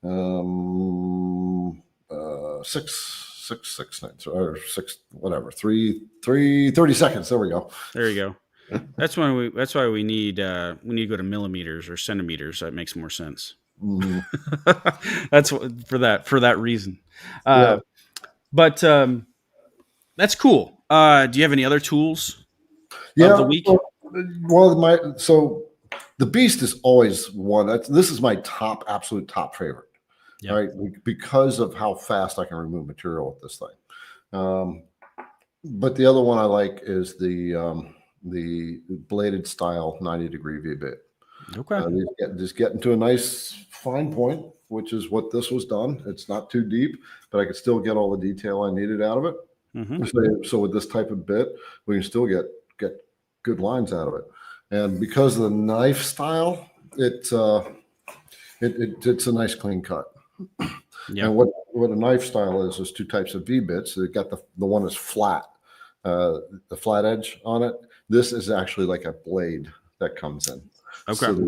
6/9 or 6 whatever 30 seconds. There we go. There you go. That's why we need to go to millimeters or centimeters. That makes more sense. That's for that reason. But that's cool. Do you have any other tools? Of the week? Well, so the Beast is always one. This is my absolute top favorite, right? Because of how fast I can remove material with this thing. But the other one I like is the bladed style 90-degree V-bit. Okay. Just getting to a nice fine point, which is what this was done. It's not too deep, but I could still get all the detail I needed out of it. So with this type of bit, we can still get good lines out of it. And because of the knife style, it's a nice clean cut. And what a knife style is two types of V bits. You've got the one that's flat, the flat edge on it. This is actually like a blade that comes in. Okay. So the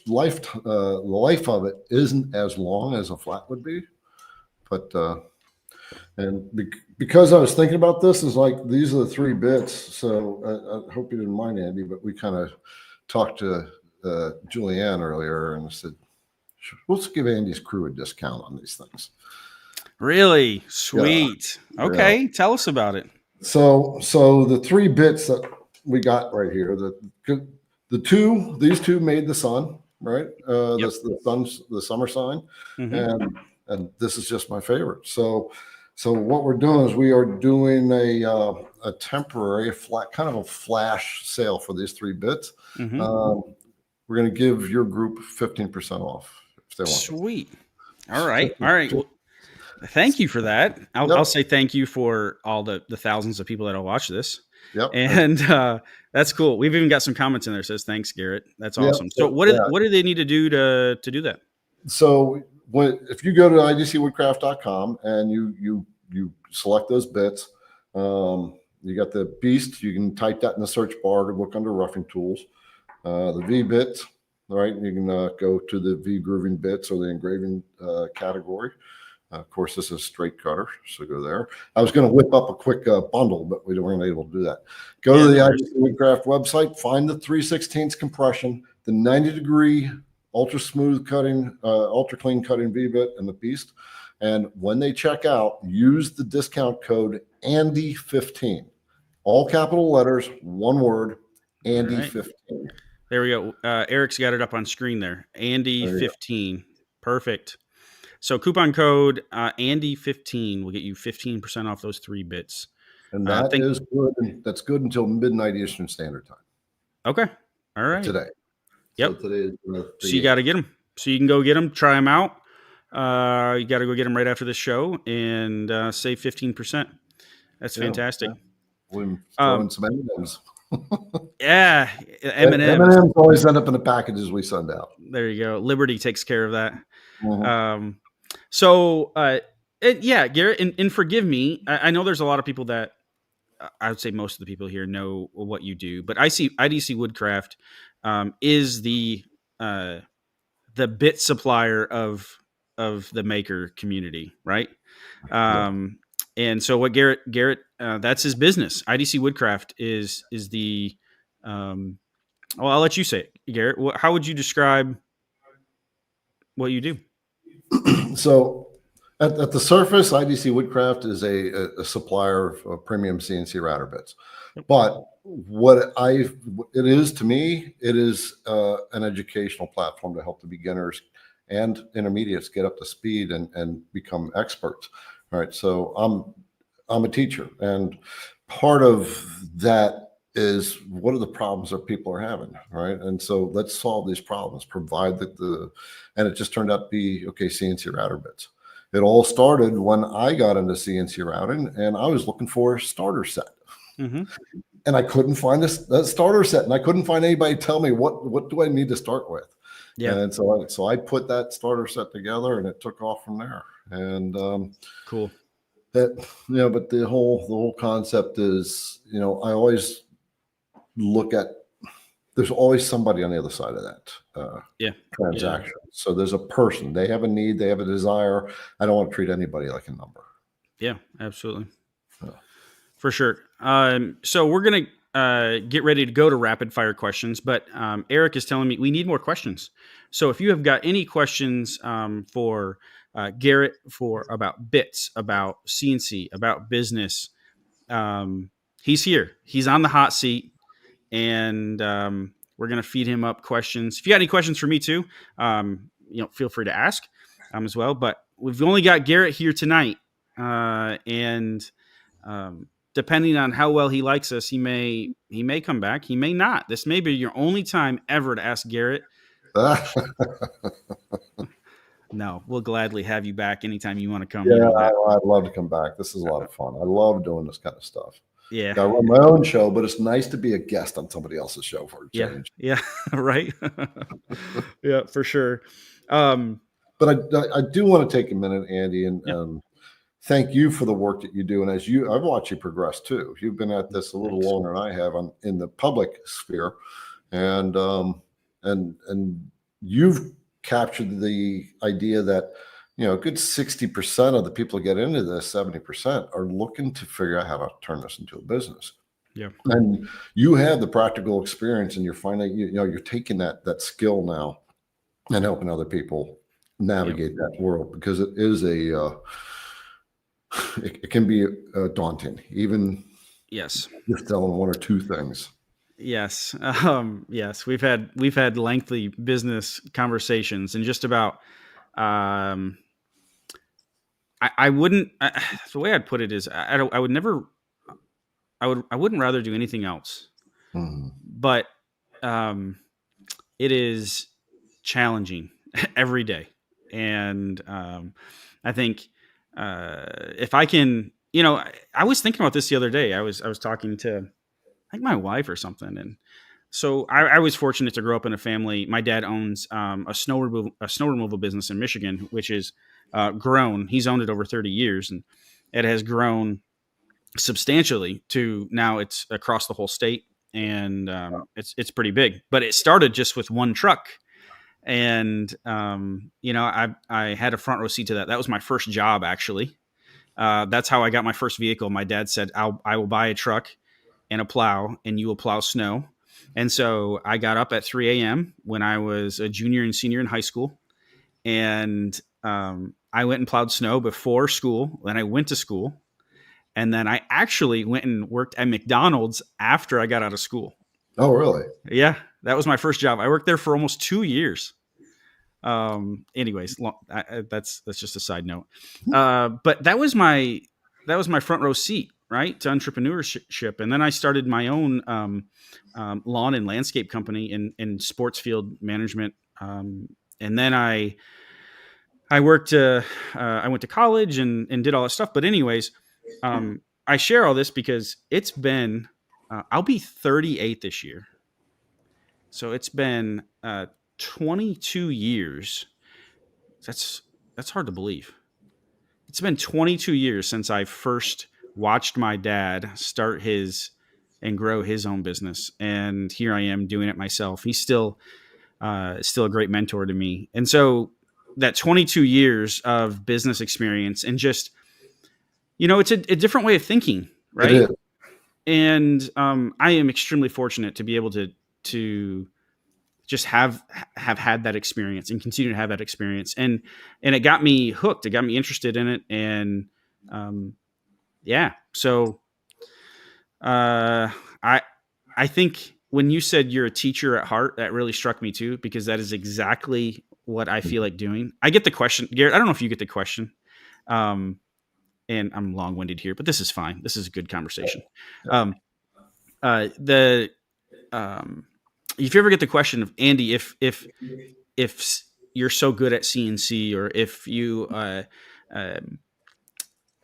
life of it isn't as long as a flat would be, but because I was thinking about this, is like these are the 3 bits. So I hope you didn't mind, Andy, but we kind of talked to Julianne earlier and said, let's give Andy's crew a discount on these things. Really? Sweet. Yeah. Okay. Yeah. Tell us about it. So the 3 bits that we got right here, these two made the sun, right? The summer sign. And this is just my favorite. So what we're doing is we are doing a a temporary kind of a flash sale for these 3 bits. Mm-hmm. We're going to give your group 15% off if they want. Sweet. All right. Well, thank you for that. I'll say thank you for all the thousands of people that'll watch this. Yep. And that's cool. We've even got some comments in there that says thanks, Garrett. That's awesome. So what do they need to do to do that? So if you go to idcwoodcraft.com and you select those bits, you got the beast. You can type that in the search bar to look under roughing tools. The V bit, right? You can go to the V grooving bits or the engraving category. Of course, this is straight cutter, so go there. I was going to whip up a quick bundle, but we weren't able to do that. Go to the IDC Woodcraft website, find the 3/16 compression, the 90-degree ultra smooth cutting, ultra clean cutting V bit, and the beast. And when they check out, use the discount code Andy15, all capital letters, one word, Andy15. Right. There we go. Eric's got it up on screen there. Andy15. Perfect. So coupon code Andy15 will get you 15% off those 3 bits. And that is good. That's good until midnight Eastern Standard Time. Okay. All right. Today. Yep. So today is so you got to get them. So you can go get them, try them out. You got to go get them right after the show and save 15%. That's fantastic. Yeah. We're throwing some M&Ms. Yeah, M&Ms always end up in the packages we send out. There you go. Liberty takes care of that. Mm-hmm. Garrett, and forgive me. I know there's a lot of people that I would say most of the people here know what you do, but I see IDC Woodcraft is the bit supplier of the maker community, right? And so what Garrett, that's his business. IDC Woodcraft is the, well, I'll let you say it, Garrett. How would you describe what you do? So at the surface, IDC Woodcraft is a supplier of premium CNC router bits. But it is to me, it is an educational platform to help the beginners and intermediates get up to speed and become experts. All right. So I'm a teacher, and part of that is what are the problems that people are having, right? And so let's solve these problems, provide and it just turned out to be, CNC router bits. It all started when I got into CNC routing and I was looking for a starter set. Mm-hmm. And I couldn't find a starter set, and I couldn't find anybody to tell me what do I need to start with. Yeah. And so I put that starter set together and it took off from there. And cool. But the whole concept is, I always look at, there's always somebody on the other side of that transaction. Yeah. So there's a person, they have a need, they have a desire. I don't want to treat anybody like a number. Yeah, absolutely. For sure. So we're going to get ready to go to rapid fire questions, but Eric is telling me we need more questions. So if you have got any questions for Garrett about bits, about CNC, about business, he's here. He's on the hot seat. And we're going to feed him up questions. If you got any questions for me too, feel free to ask as well. But we've only got Garrett here tonight. And depending on how well he likes us, he may come back. He may not. This may be your only time ever to ask Garrett. No, we'll gladly have you back anytime you want to come. Yeah, I'd love to come back. This is a lot of fun. I love doing this kind of stuff. Yeah, I run my own show, but it's nice to be a guest on somebody else's show for a change. Yeah, right. Yeah, for sure. But I do want to take a minute, Andy, and thank you for the work that you do. And I've watched you progress too. You've been at this a little longer than I have in the public sphere, and you've captured the idea that a good 60% of the people who get into this, 70%, are looking to figure out how to turn this into a business. Yeah. And you have the practical experience, and you're finding, you're taking that skill now and helping other people navigate that world, because it is it can be daunting, even just selling one or two things. Yes. Yes. We've had lengthy business conversations, and just about, I wouldn't, the way I'd put it is I would never I wouldn't rather do anything else. Mm-hmm. But it is challenging every day. And I think if I can, I was thinking about this the other day. I was talking to, I think, my wife or something. And so I was fortunate to grow up in a family. My dad owns a snow removal business in Michigan, which is grown. He's owned it over 30 years, and it has grown substantially to now it's across the whole state. And it's pretty big, but it started just with one truck. And, I had a front row seat to that. That was my first job, actually. That's how I got my first vehicle. My dad said, I will buy a truck and a plow, and you will plow snow. And so I got up at 3 a.m. when I was a junior and senior in high school. And I went and plowed snow before school. Then I went to school. And then I actually went and worked at McDonald's after I got out of school. Oh, really? Yeah, that was my first job. I worked there for almost 2 years. Anyways, that's just a side note. But that was my front row seat, right, to entrepreneurship. And then I started my own lawn and landscape company in sports field management. And then I worked. I went to college and did all that stuff. But anyways. I share all this because it's been, I'll be 38 this year. So it's been 22 years. That's hard to believe. It's been 22 years since I first watched my dad start and grow his own business. And here I am doing it myself. He's still a great mentor to me. And so that 22 years of business experience and just, it's a different way of thinking, right? It is. And I am extremely fortunate to be able to just have had that experience and continue to have that experience. And it got me hooked. It got me interested in it. And so I think when you said you're a teacher at heart, that really struck me too, because that is exactly what I feel like doing. I get the question, Garrett. I don't know if you get the question. And I'm long-winded here, but this is fine. This is a good conversation. If you ever get the question of, Andy, if you're so good at CNC, or if you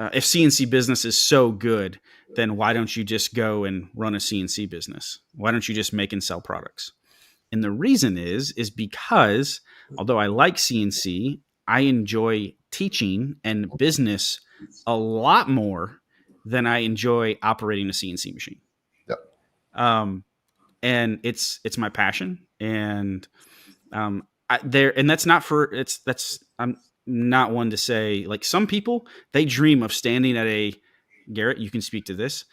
if CNC business is so good, then why don't you just go and run a CNC business? Why don't you just make and sell products? And the reason is because although I like CNC, I enjoy teaching and business a lot more than I enjoy operating a CNC machine. Yep. And it's my passion. And that's not I'm not one to say, like, some people, they dream of standing at Garrett, you can speak to this.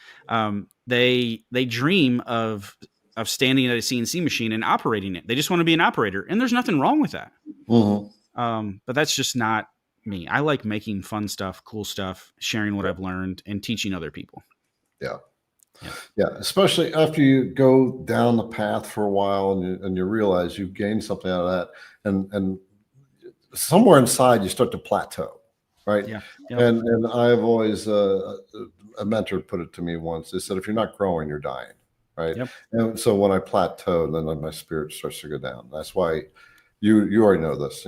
They dream of standing at a CNC machine and operating it. They just want to be an operator, and there's nothing wrong with that. Mm-hmm. But that's just not me. I like making fun stuff, cool stuff, sharing what I've learned, and teaching other people. Yeah. Especially after you go down the path for a while and you realize you've gained something out of that, and somewhere inside you start to plateau, right? Yeah. And I've always a mentor put it to me once. They said, if you're not growing, you're dying, right? Yep. And so when I plateau, then my spirit starts to go down. That's why you already know this.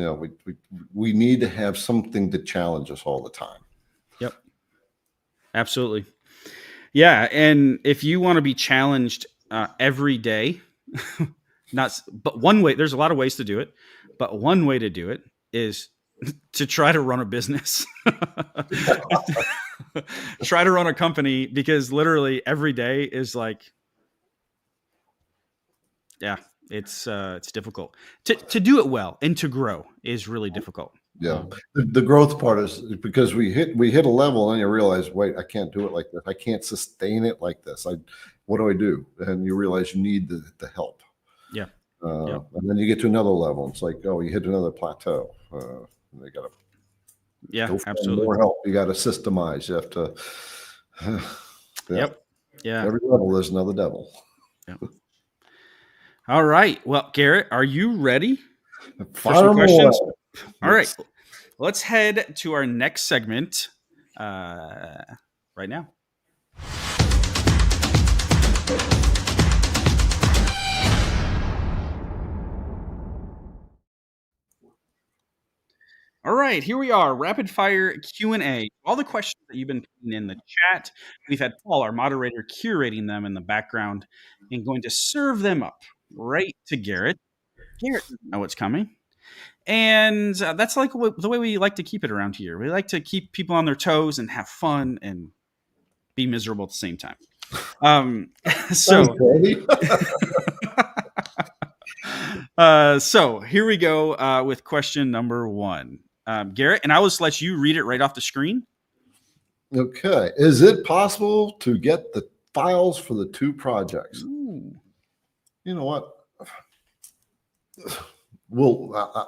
We need to have something to challenge us all the time. Yep. Absolutely. Yeah. And if you want to be challenged every day, but one way, there's a lot of ways to do it, but one way to do it is to try to run a business. Try to run a company, because literally every day is like, it's difficult to do it well, and to grow is really difficult. Yeah. The growth part is because we hit a level and you realize, wait, I can't do it like this. I can't sustain it like this. What do I do? And you realize you need the help. Yeah. And then you get to another level. And it's like, oh, you hit another plateau. And they got to absolutely more help. You got to systemize. You have to. Yep. Yeah. Every level there's another devil. Yep. All right. Well, Garrett, are you ready for some questions? All right. Let's head to our next segment right now. All right, here we are, rapid fire Q&A. All the questions that you've been putting in the chat, we've had Paul, our moderator, curating them in the background and going to serve them up right to Garrett. Garrett doesn't know what's coming. And that's like the way we like to keep it around here. We like to keep people on their toes and have fun and be miserable at the same time. So here we go with question number 1. Garrett, and I will just let you read it right off the screen. Okay. Is it possible to get the files for the 2 projects? Ooh. You know what?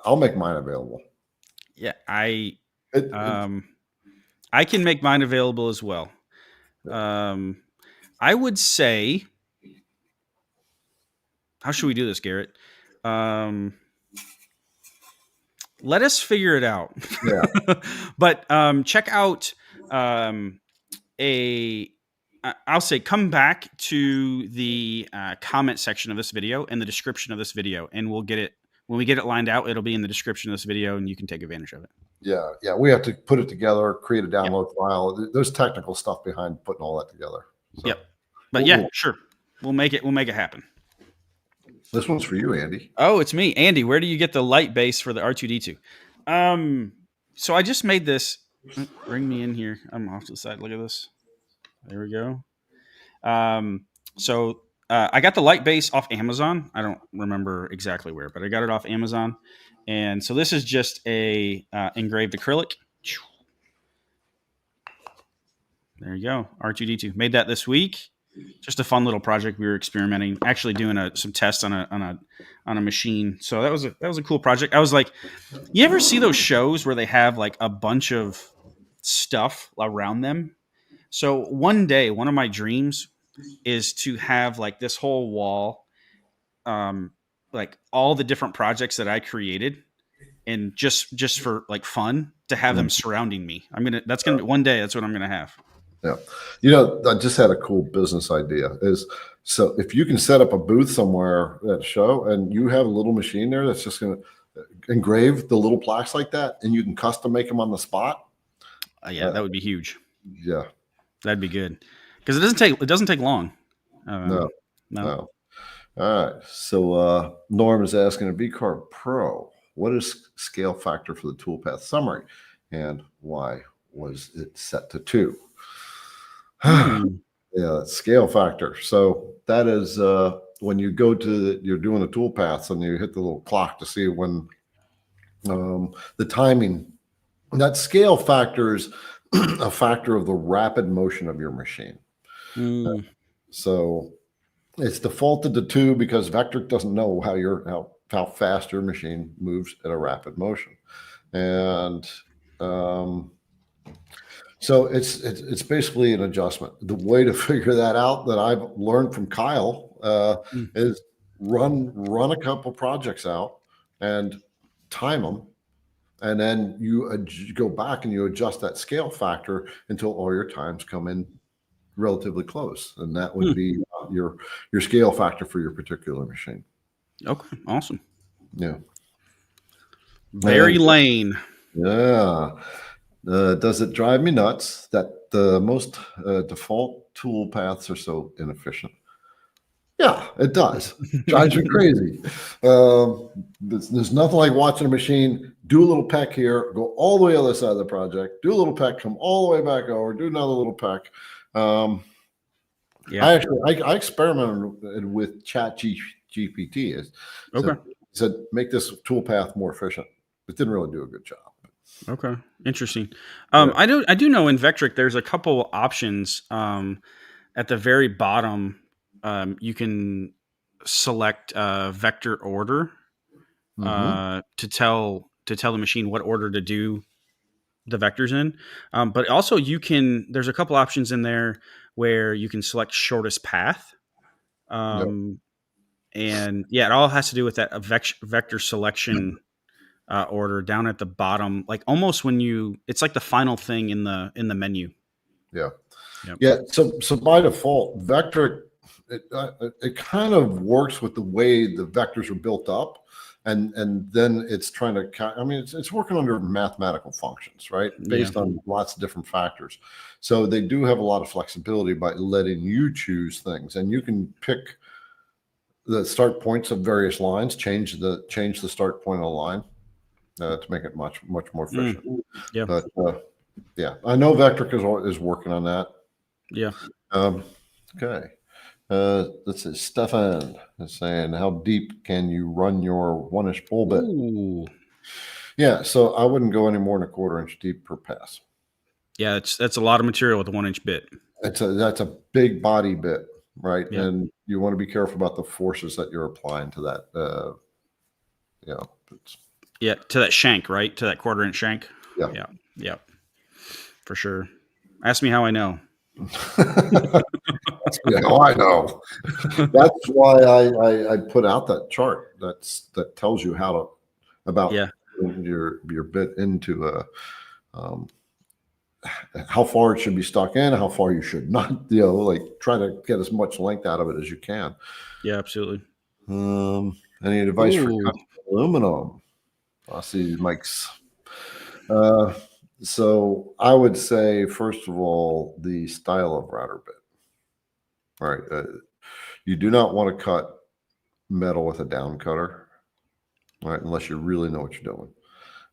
I'll make mine available. Yeah, I can make mine available as well. I would say, how should we do this, Garrett? Let us figure it out. Yeah. But check out I'll say come back to the comment section of this video and the description of this video, and we'll get it. When we get it lined out, it'll be in the description of this video, and you can take advantage of it. Yeah. We have to put it together, create a download file. There's technical stuff behind putting all that together. So. Yep. But sure. We'll make it happen. This one's for you, Andy. Oh, it's me. Andy, where do you get the light base for the R2-D2? So I just made this. Bring me in here. I'm off to the side. Look at this. There we go. So I got the light base off Amazon. I don't remember exactly where, but I got it off Amazon. And so this is just a engraved acrylic. There you go. R2-D2. Made that this week. Just a fun little project. We were experimenting, actually doing some tests on a machine. So that was a cool project. I was like, you ever see those shows where they have like a bunch of stuff around them? So one day, one of my dreams is to have like this whole wall, like all the different projects that I created, and just for like fun to have them surrounding me. That's gonna be one day. That's what I'm gonna have. Yeah. You know, I just had a cool business idea so if you can set up a booth somewhere at a show and you have a little machine there that's just going to engrave the little plaques like that, and you can custom make them on the spot. That would be huge. Yeah. That'd be good. Because it doesn't take long. No. All right. So Norm is asking a V-Carve Pro, what is scale factor for the toolpath summary and why was it set to 2? Yeah, scale factor. So that is when you go to you're doing the tool paths and you hit the little clock to see when the timing. That scale factor is a factor of the rapid motion of your machine. So it's defaulted to 2 because Vectric doesn't know how fast your machine moves at a rapid motion, and so it's basically an adjustment. The way to figure that out that I've learned from Kyle is run a couple projects out and time them, and then you go back and you adjust that scale factor until all your times come in relatively close, and that would be your scale factor for your particular machine. Okay, awesome. Yeah. Barry Lane. Yeah. Does it drive me nuts that the most default tool paths are so inefficient? Yeah, it does. Drives you crazy. There's nothing like watching a machine do a little peck here, go all the way on the other side of the project, do a little peck, come all the way back over, do another little peck. I experimented with ChatGPT. Said make this tool path more efficient. It didn't really do a good job. Okay, interesting. I do know in Vectric there's a couple options. At the very bottom, you can select vector order to tell the machine what order to do the vectors in. But also there's a couple options in there where you can select shortest path. And it all has to do with that vector selection order down at the bottom, like almost it's like the final thing in the menu. Yeah. Yep. Yeah. So by default, Vectric it kind of works with the way the vectors are built up, and then it's trying to. I mean, it's working under mathematical functions, right, based on lots of different factors. So they do have a lot of flexibility by letting you choose things, and you can pick the start points of various lines, change the start point of the line to make it much more efficient. Yeah. But yeah, I know Vectric is working on that. Yeah. Okay. Let's see. Stefan is saying, how deep can you run your 1-inch bull bit? Ooh. Yeah, so I wouldn't go any more than a 1/4 inch deep per pass. Yeah, that's a lot of material with a 1-inch bit. That's a big body bit, right? Yeah. And you want to be careful about the forces that you're applying to that. To that shank, right? To that 1/4 inch shank. Yeah. For sure. Ask me how I know. Yeah, I know. That's why I put out that chart that tells you about your bit into how far it should be stuck in, how far you should not, like try to get as much length out of it as you can. Yeah, absolutely. Any advice for cutting aluminum? I see Mike's. So I would say, first of all, the style of router bit. All right. You do not want to cut metal with a down cutter, right? Unless you really know what you're doing.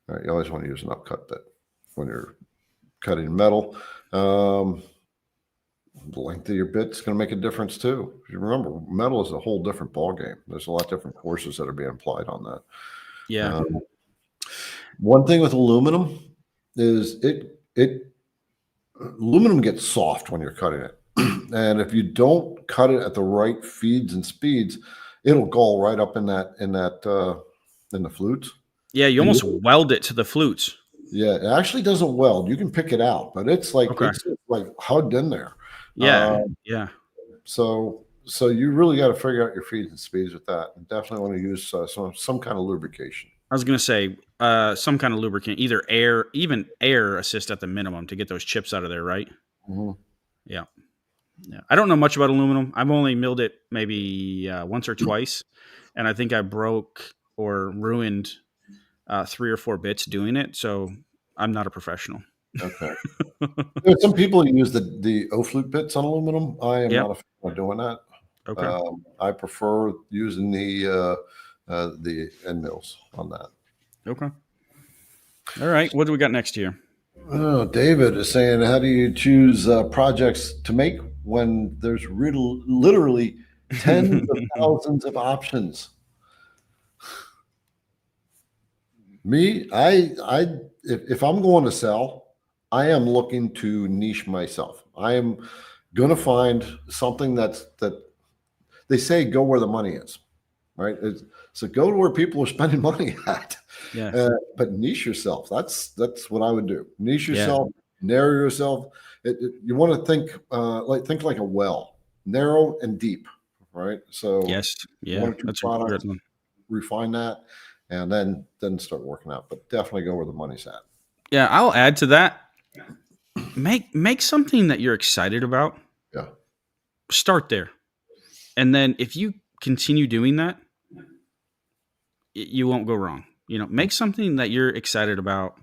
All right. You always want to use an upcut bit when you're cutting metal. The length of your bit's going to make a difference too. You remember, metal is a whole different ball game. There's a lot of different forces that are being applied on that. Yeah. One thing with aluminum is aluminum gets soft when you're cutting it. And if you don't cut it at the right feeds and speeds, it'll gall right up in the flutes. Yeah, you almost weld it to the flutes. Yeah, it actually doesn't weld. You can pick it out, but it's like it's like hugged in there. Yeah. So you really got to figure out your feeds and speeds with that. And definitely want to use some kind of lubrication. I was going to say some kind of lubricant, either even air assist at the minimum to get those chips out of there, right? Mm-hmm. Yeah. I don't know much about aluminum. I've only milled it maybe once or twice, and I think I broke or ruined 3 or 4 bits doing it. So I'm not a professional. Okay. There's some people who use the O-flute bits on aluminum. I am not a fan of doing that. Okay. I prefer using the end mills on that. Okay. All right. What do we got next here? Oh, David is saying, how do you choose projects to make when there's literally tens of thousands of options? Me, if I'm going to sell, I am looking to niche myself. I am going to find something that they say go where the money is, right? So go to where people are spending money at. Yeah. But niche yourself. That's what I would do. Niche yourself, narrow yourself. You want to think like a well, narrow and deep, right? So one or two products, refine that, and then start working out. But definitely go where the money's at. Yeah, I'll add to that. Make something that you're excited about. Yeah. Start there, and then if you continue doing that, you won't go wrong. Make something that you're excited about.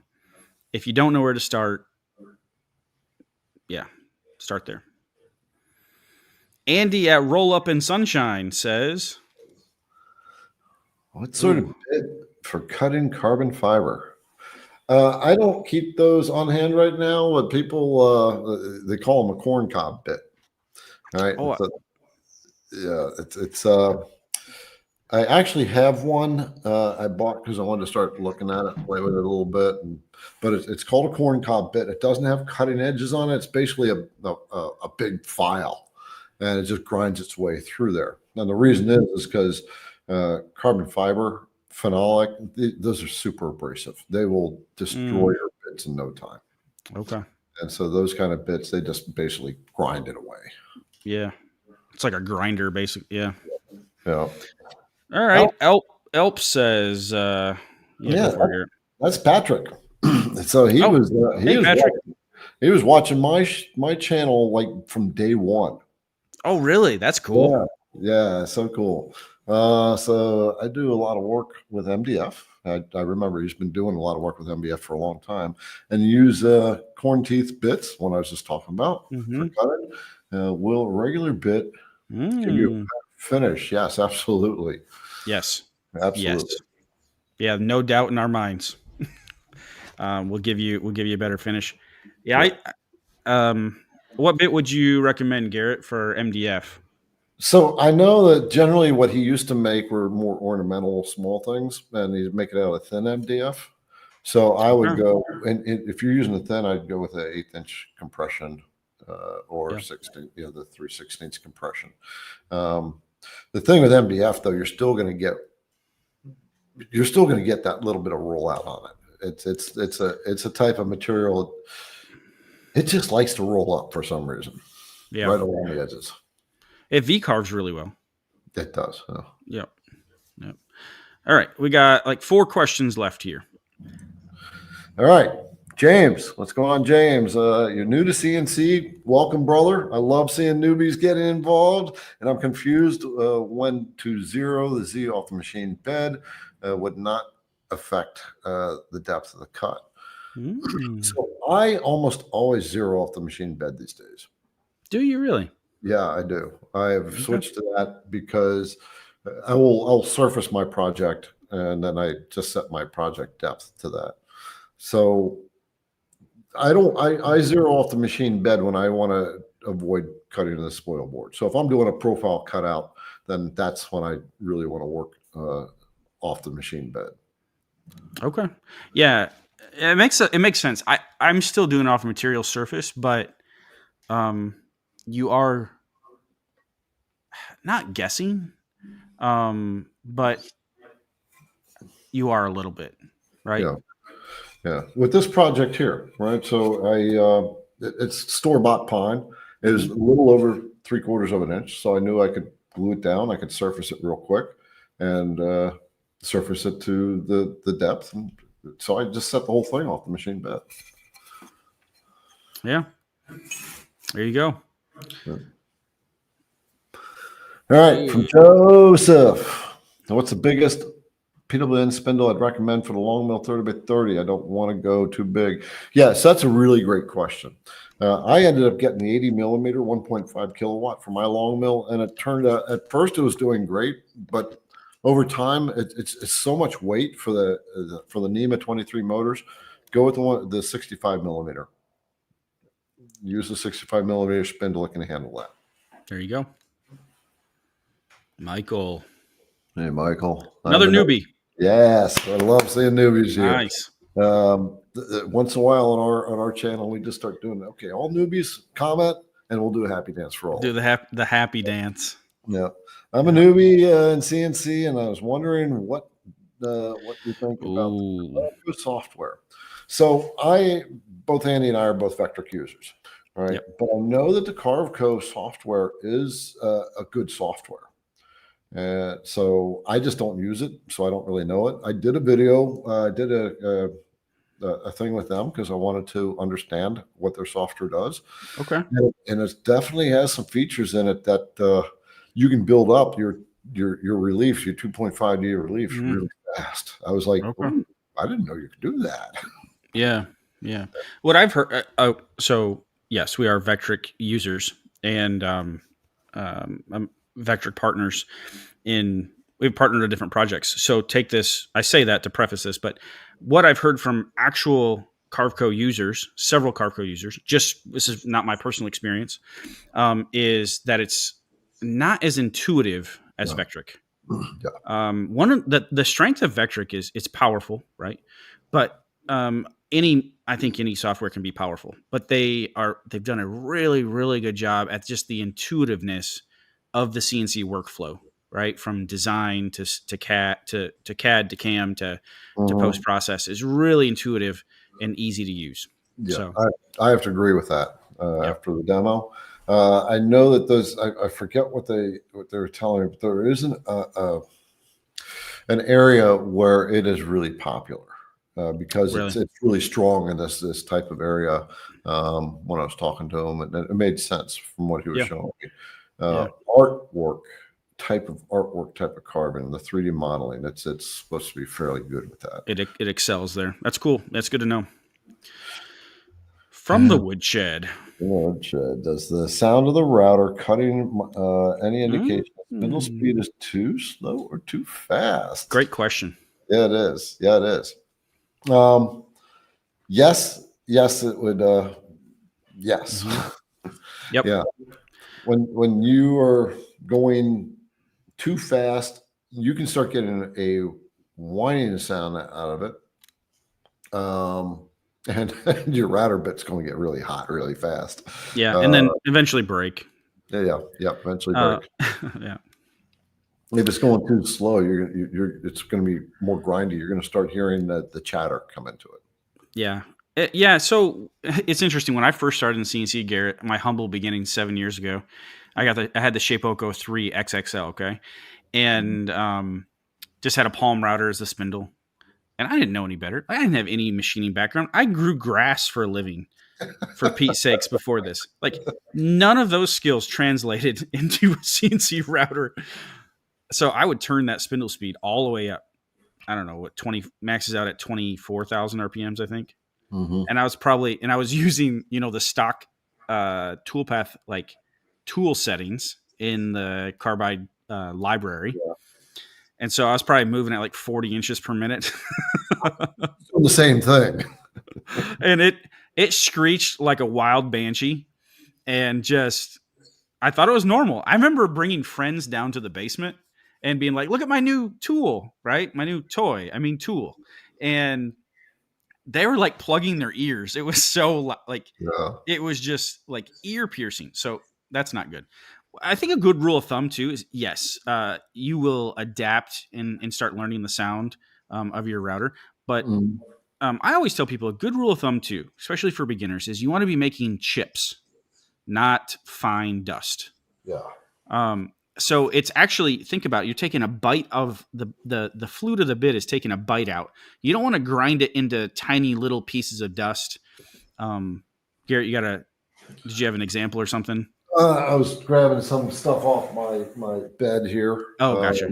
If you don't know where to start, start there. Andy at Roll Up in Sunshine says, what sort of bit for cutting carbon fiber? I don't keep those on hand right now, but people, they call them a corn cob bit. All right. It's I actually have one I bought because I wanted to start looking at it, play with it a little bit. But it's called a corn cob bit. It doesn't have cutting edges on it. It's basically a big file, and it just grinds its way through there. And the reason is because carbon fiber, phenolic, those are super abrasive. They will destroy your bits in no time. Okay. And so those kind of bits, they just basically grind it away. Yeah. It's like a grinder, basically. Yeah. Yeah. All right. Elp says, that's Patrick. So he was watching my channel like from day one. Oh, really? That's cool. Yeah, so cool. So I do a lot of work with MDF. I remember he's been doing a lot of work with MDF for a long time, and use corn teeth bits. One I was just talking about for cutting. Will a regular bit give you a finish? Yes, absolutely. Yes, absolutely. Yes. Yeah, no doubt in our minds. We'll give you a better finish. Yeah. What bit would you recommend, Garrett, for MDF? So I know that generally what he used to make were more ornamental, small things, and he'd make it out of thin MDF. So I would go, and if you're using the thin, I'd go with an 1/8" compression or 16, the 3/16 compression. The thing with MDF though, you're still going to get that little bit of rollout on it. It's a type of material. It just likes to roll up for some reason. Yeah, right along the edges. It V carves really well. It does. Yep. All right, we got like 4 questions left here. All right, James, what's going on, James? You're new to CNC. Welcome, brother. I love seeing newbies getting involved, and I'm confused when to zero the Z off the machine bed would not affect the depth of the cut. So I almost always zero off the machine bed these days. Do you really? Yeah, I do. I have switched to that because I'll surface my project, and then I just set my project depth to that. So I zero off the machine bed when I want to avoid cutting the spoil board. So if I'm doing a profile cutout, then that's when I really want to work off the machine bed. Okay. Yeah, it makes sense. I'm still doing off material surface, but you are not guessing, but you are a little bit, right? Yeah. With this project here, right? So it's store-bought pine. It was a little over 3/4 of an inch. So I knew I could glue it down. I could surface it real quick and surface it to the depth. And so I just set the whole thing off the machine bed. Yeah. There you go. Yeah. All right, from Joseph. What's the biggest PWN spindle I'd recommend for the long mill 30x30? I don't want to go too big. Yes, that's a really great question. I ended up getting the 80 millimeter 1.5 kilowatt for my long mill, and it turned out at first it was doing great, but over time it's so much weight for the NEMA 23 motors. Go with the 65 millimeter. Use the 65 millimeter spindle; it can handle that. There you go. Michael. Hey, Michael. Another newbie. Yes, I love seeing newbies here. Nice. Once in a while on our channel, we just start doing all newbies comment, and we'll do a happy dance for all. Do the happy dance. Yeah, I'm a newbie in CNC, and I was wondering what you think about the software. So both Andy and I are both Vectric users, right? Yep. But I know that the Carveco software is a good software. So I just don't use it, so I don't really know it. I did a video, I did a thing with them because I wanted to understand what their software does. Okay. And it definitely has some features in it that you can build up your reliefs, your 2.5D reliefs really fast. I was like, I didn't know you could do that. Yeah. What I've heard. So yes, we are Vectric users, and Vectric partners we've partnered on different projects. So take this, I say that to preface this, but what I've heard from actual Carveco users, several Carveco users, this is not my personal experience, is that it's not as intuitive as Vectric. Yeah. One of the strength of Vectric is it's powerful, right? But I think any software can be powerful, but they've done a really, really good job at just the intuitiveness of the CNC workflow, right? From design to CAD to CAD to CAM to post process is really intuitive and easy to use. Yeah, so I have to agree with that. After the demo, I know that I forget what they were telling me, but there isn't an area where it is really popular because it's really strong in this type of area. When I was talking to him, and it made sense from what he was showing me. artwork type of carving, the 3D modeling. It's supposed to be fairly good with that. It excels there. That's cool. That's good to know. From the woodshed. Does the sound of the router cutting any indication spindle speed is too slow or too fast? Great question. Yeah, it is. Yes, it would. Yes. Yep. Yeah. When you are going too fast, you can start getting a whining sound out of it. And your router bit's going to get really hot really fast. Yeah, and then eventually break. Yeah, eventually break. Yeah. If it's going too slow, it's going to be more grindy. You're going to start hearing the chatter come into it. Yeah. So it's interesting. When I first started in CNC, Garrett, my humble beginning 7 years ago, I had the Shapeoko 3 XXL. Okay, and just had a palm router as the spindle. And I didn't know any better. I didn't have any machining background. I grew grass for a living, for Pete's sakes, before this. Like, none of those skills translated into a CNC router. So I would turn that spindle speed all the way up. I don't know what 20 maxes out at 24,000 RPMs, I think. Mm-hmm. And I was using, the stock toolpath, like tool settings in the Carbide library. Yeah. And so I was probably moving at like 40 inches per minute. The same thing. And it screeched like a wild banshee. And I thought it was normal. I remember bringing friends down to the basement and being like, look at my new tool, right? My new toy. I mean, tool. And they were like plugging their ears. It was so It was just like ear piercing. So that's not good. I think a good rule of thumb too is yes, you will adapt and start learning the sound of your router. But I always tell people a good rule of thumb too, especially for beginners, is you want to be making chips, not fine dust. Yeah. So it's actually, think about it, you're taking a bite of the flute of the bit is taking a bite out. You don't want to grind it into tiny little pieces of dust. Garrett, did you have an example or something? I was grabbing some stuff off my bed here. Oh, gotcha. I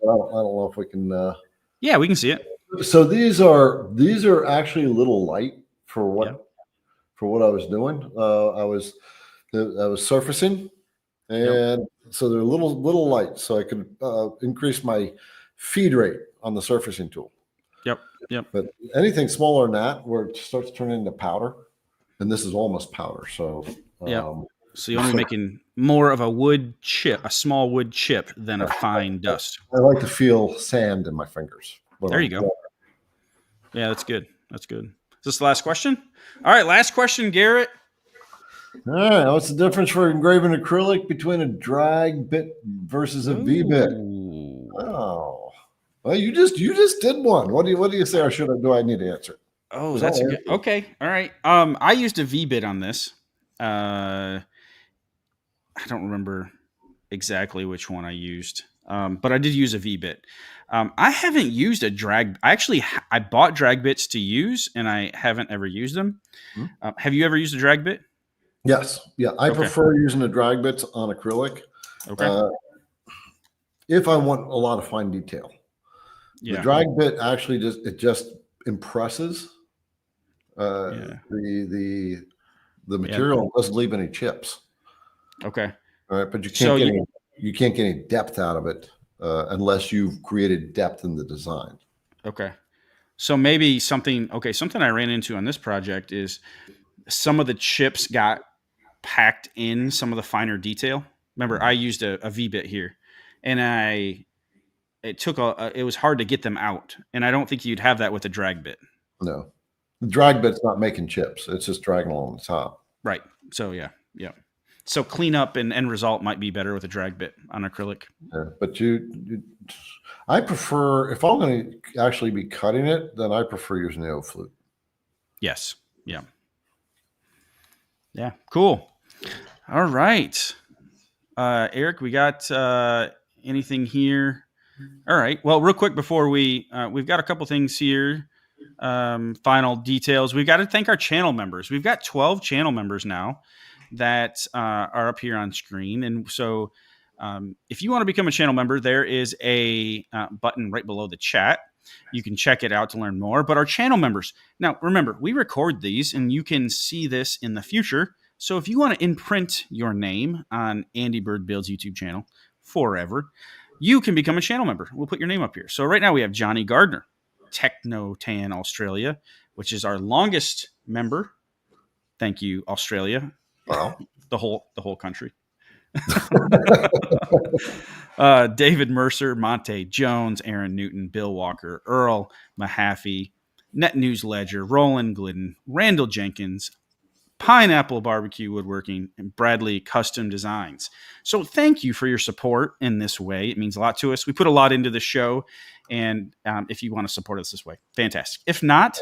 don't know if we can. Yeah, we can see it. So these are actually a little light for what I was doing. I was surfacing, and so they're a little light, so I could increase my feed rate on the surfacing tool. Yep. But anything smaller than that, where it starts turning into powder, and this is almost powder. So So you're only making more of a small wood chip than a fine dust. I like to feel sand in my fingers. There you go. Yeah, that's good. Is this the last question? All right, last question, Garrett. All right, what's the difference for engraving acrylic between a drag bit versus a V bit? Oh, well, you just did one. What do you say, or do I need to answer? Oh, that's good. Okay, all right. I used a V bit on this. I don't remember exactly which one I used, but I did use a V bit. I haven't used a drag. I bought drag bits to use, and I haven't ever used them. Have you ever used a drag bit? Yes. Yeah, I prefer using the drag bits on acrylic. Okay. If I want a lot of fine detail, the drag bit actually just impresses. The material doesn't leave any chips. Okay. All right, but you can't get any depth out of it unless you've created depth in the design. Okay. So maybe something I ran into on this project is some of the chips got packed in some of the finer detail. Remember, I used a V-bit here, and it was hard to get them out, and I don't think you'd have that with a drag bit. No. The drag bit's not making chips. It's just dragging along the top. Right. So, yeah. So cleanup and end result might be better with a drag bit on acrylic. Yeah, but I prefer, if I'm going to actually be cutting it, then I prefer using the O flute. Yes. Yeah. Yeah. Cool. All right. Eric, we got anything here? All right. Well, real quick before we've got a couple things here. Final details. We've got to thank our channel members. We've got 12 channel members now. that are up here on screen. And so if you want to become a channel member, there is a button right below the chat. You can check it out to learn more. But our channel members, now remember, we record these and you can see this in the future. So if you want to imprint your name on Andy Bird Builds YouTube channel forever, you can become a channel member. We'll put your name up here. So right now we have Johnny Gardner, Techno Tan Australia, which is our longest member. Thank you, Australia. Wow. The whole country. David Mercer, Monte Jones, Aaron Newton, Bill Walker, Earl Mahaffey, Net News Ledger, Roland Glidden, Randall Jenkins, Pineapple Barbecue Woodworking, and Bradley Custom Designs. So thank you for your support in this way. It means a lot to us. We put a lot into the show, and if you want to support us this way, fantastic. If not,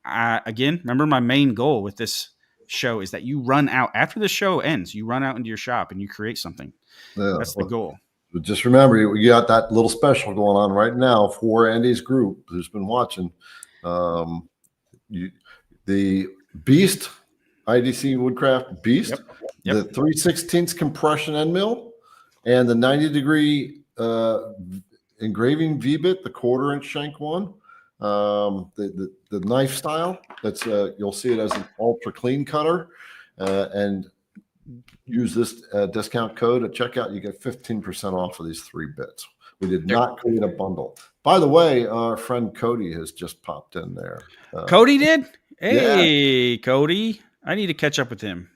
again, remember my main goal with this show is that you run out after the show ends. You run out into your shop and you create something. Yeah, that's the goal. But just remember, you got that little special going on right now for Andy's group who's been watching. The Beast, IDC Woodcraft Beast, yep. The 3/16 compression end mill, and the 90-degree engraving V-bit, the 1/4-inch shank one. The knife style, that's you'll see it as an ultra clean cutter, and use this discount code at checkout. You get 15% off of these 3 bits. We did not create a bundle. By the way, our friend Cody has just popped in there. Cody did? Hey, yeah. Cody. I need to catch up with him.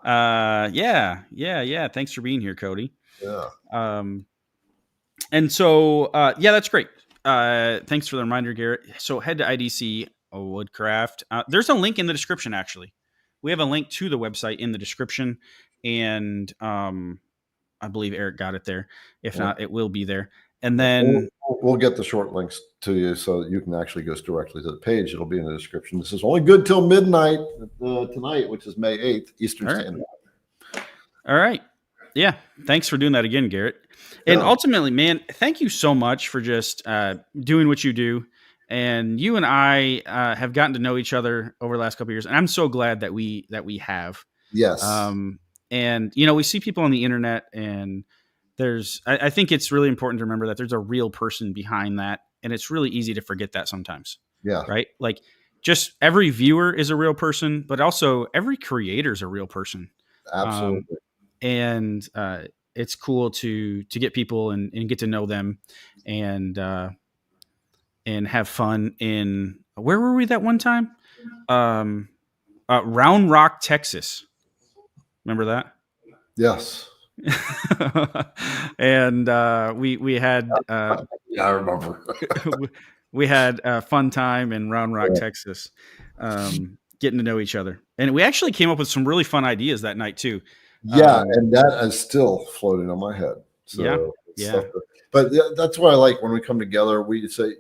Yeah. Thanks for being here, Cody. Yeah. And so, yeah, that's great. Thanks for the reminder, Garrett. So head to IDC Woodcraft. There's a link in the description, actually. We have a link to the website in the description, and I believe Eric got it there. If not, it will be there. And then we'll get the short links to you so that you can actually go directly to the page. It'll be in the description. This is only good till midnight tonight, which is May 8th, Eastern Standard Time. All right. Yeah. Thanks for doing that again, Garrett. And ultimately, man, thank you so much for just doing what you do. And you and I have gotten to know each other over the last couple of years, and I'm so glad that we have. Yes. And we see people on the internet, and I think it's really important to remember that there's a real person behind that, and it's really easy to forget that sometimes. Yeah. Right. Like, just every viewer is a real person, but also every creator is a real person. Absolutely. And it's cool to get people and get to know them and have fun in, where were we that one time? Round Rock, Texas. Remember that? Yes. And we had yeah, I remember. we had a fun time in Round Rock, Texas, getting to know each other. And we actually came up with some really fun ideas that night too. Yeah, and that is still floating on my head. So yeah. But that's what I like when we come together. We say,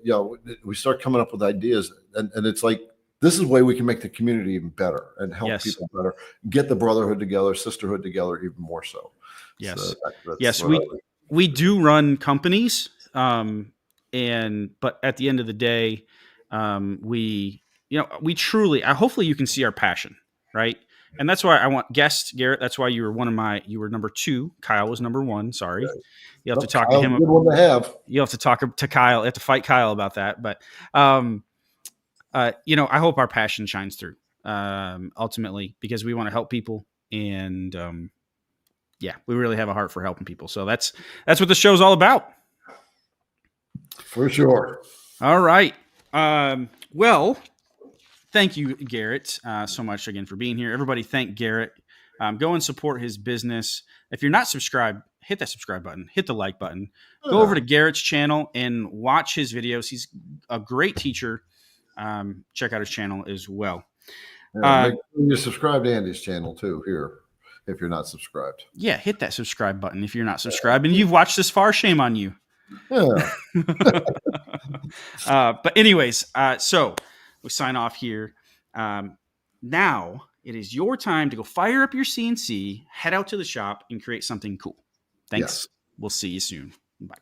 we start coming up with ideas, and it's like, this is the way we can make the community even better and help people better, get the brotherhood together, sisterhood together, even more so. Yes, so yes, we do run companies, but at the end of the day, we truly, hopefully you can see our passion, right? And that's why I want guest Garrett. That's why you were you were number 2. Kyle was number 1. Sorry. Right. You have to talk to him. Good one to have. You have to talk to Kyle. You have to fight Kyle about that. But, I hope our passion shines through, ultimately, because we want to help people. And, we really have a heart for helping people. So that's what the show's all about. For sure. All right. Well, thank you, Garrett, so much again for being here. Everybody, thank Garrett. Go and support his business. If you're not subscribed, hit that subscribe button, hit the like button. Go over to Garrett's channel and watch his videos. He's a great teacher. Check out his channel as well. Make sure you subscribe to Andy's channel too here, if you're not subscribed. Yeah, hit that subscribe button if you're not subscribed. And you've watched this far, shame on you. Yeah. But anyways, so we sign off here. Now it is your time to go fire up your CNC, head out to the shop, and create something cool. Thanks. Yes. We'll see you soon. Bye.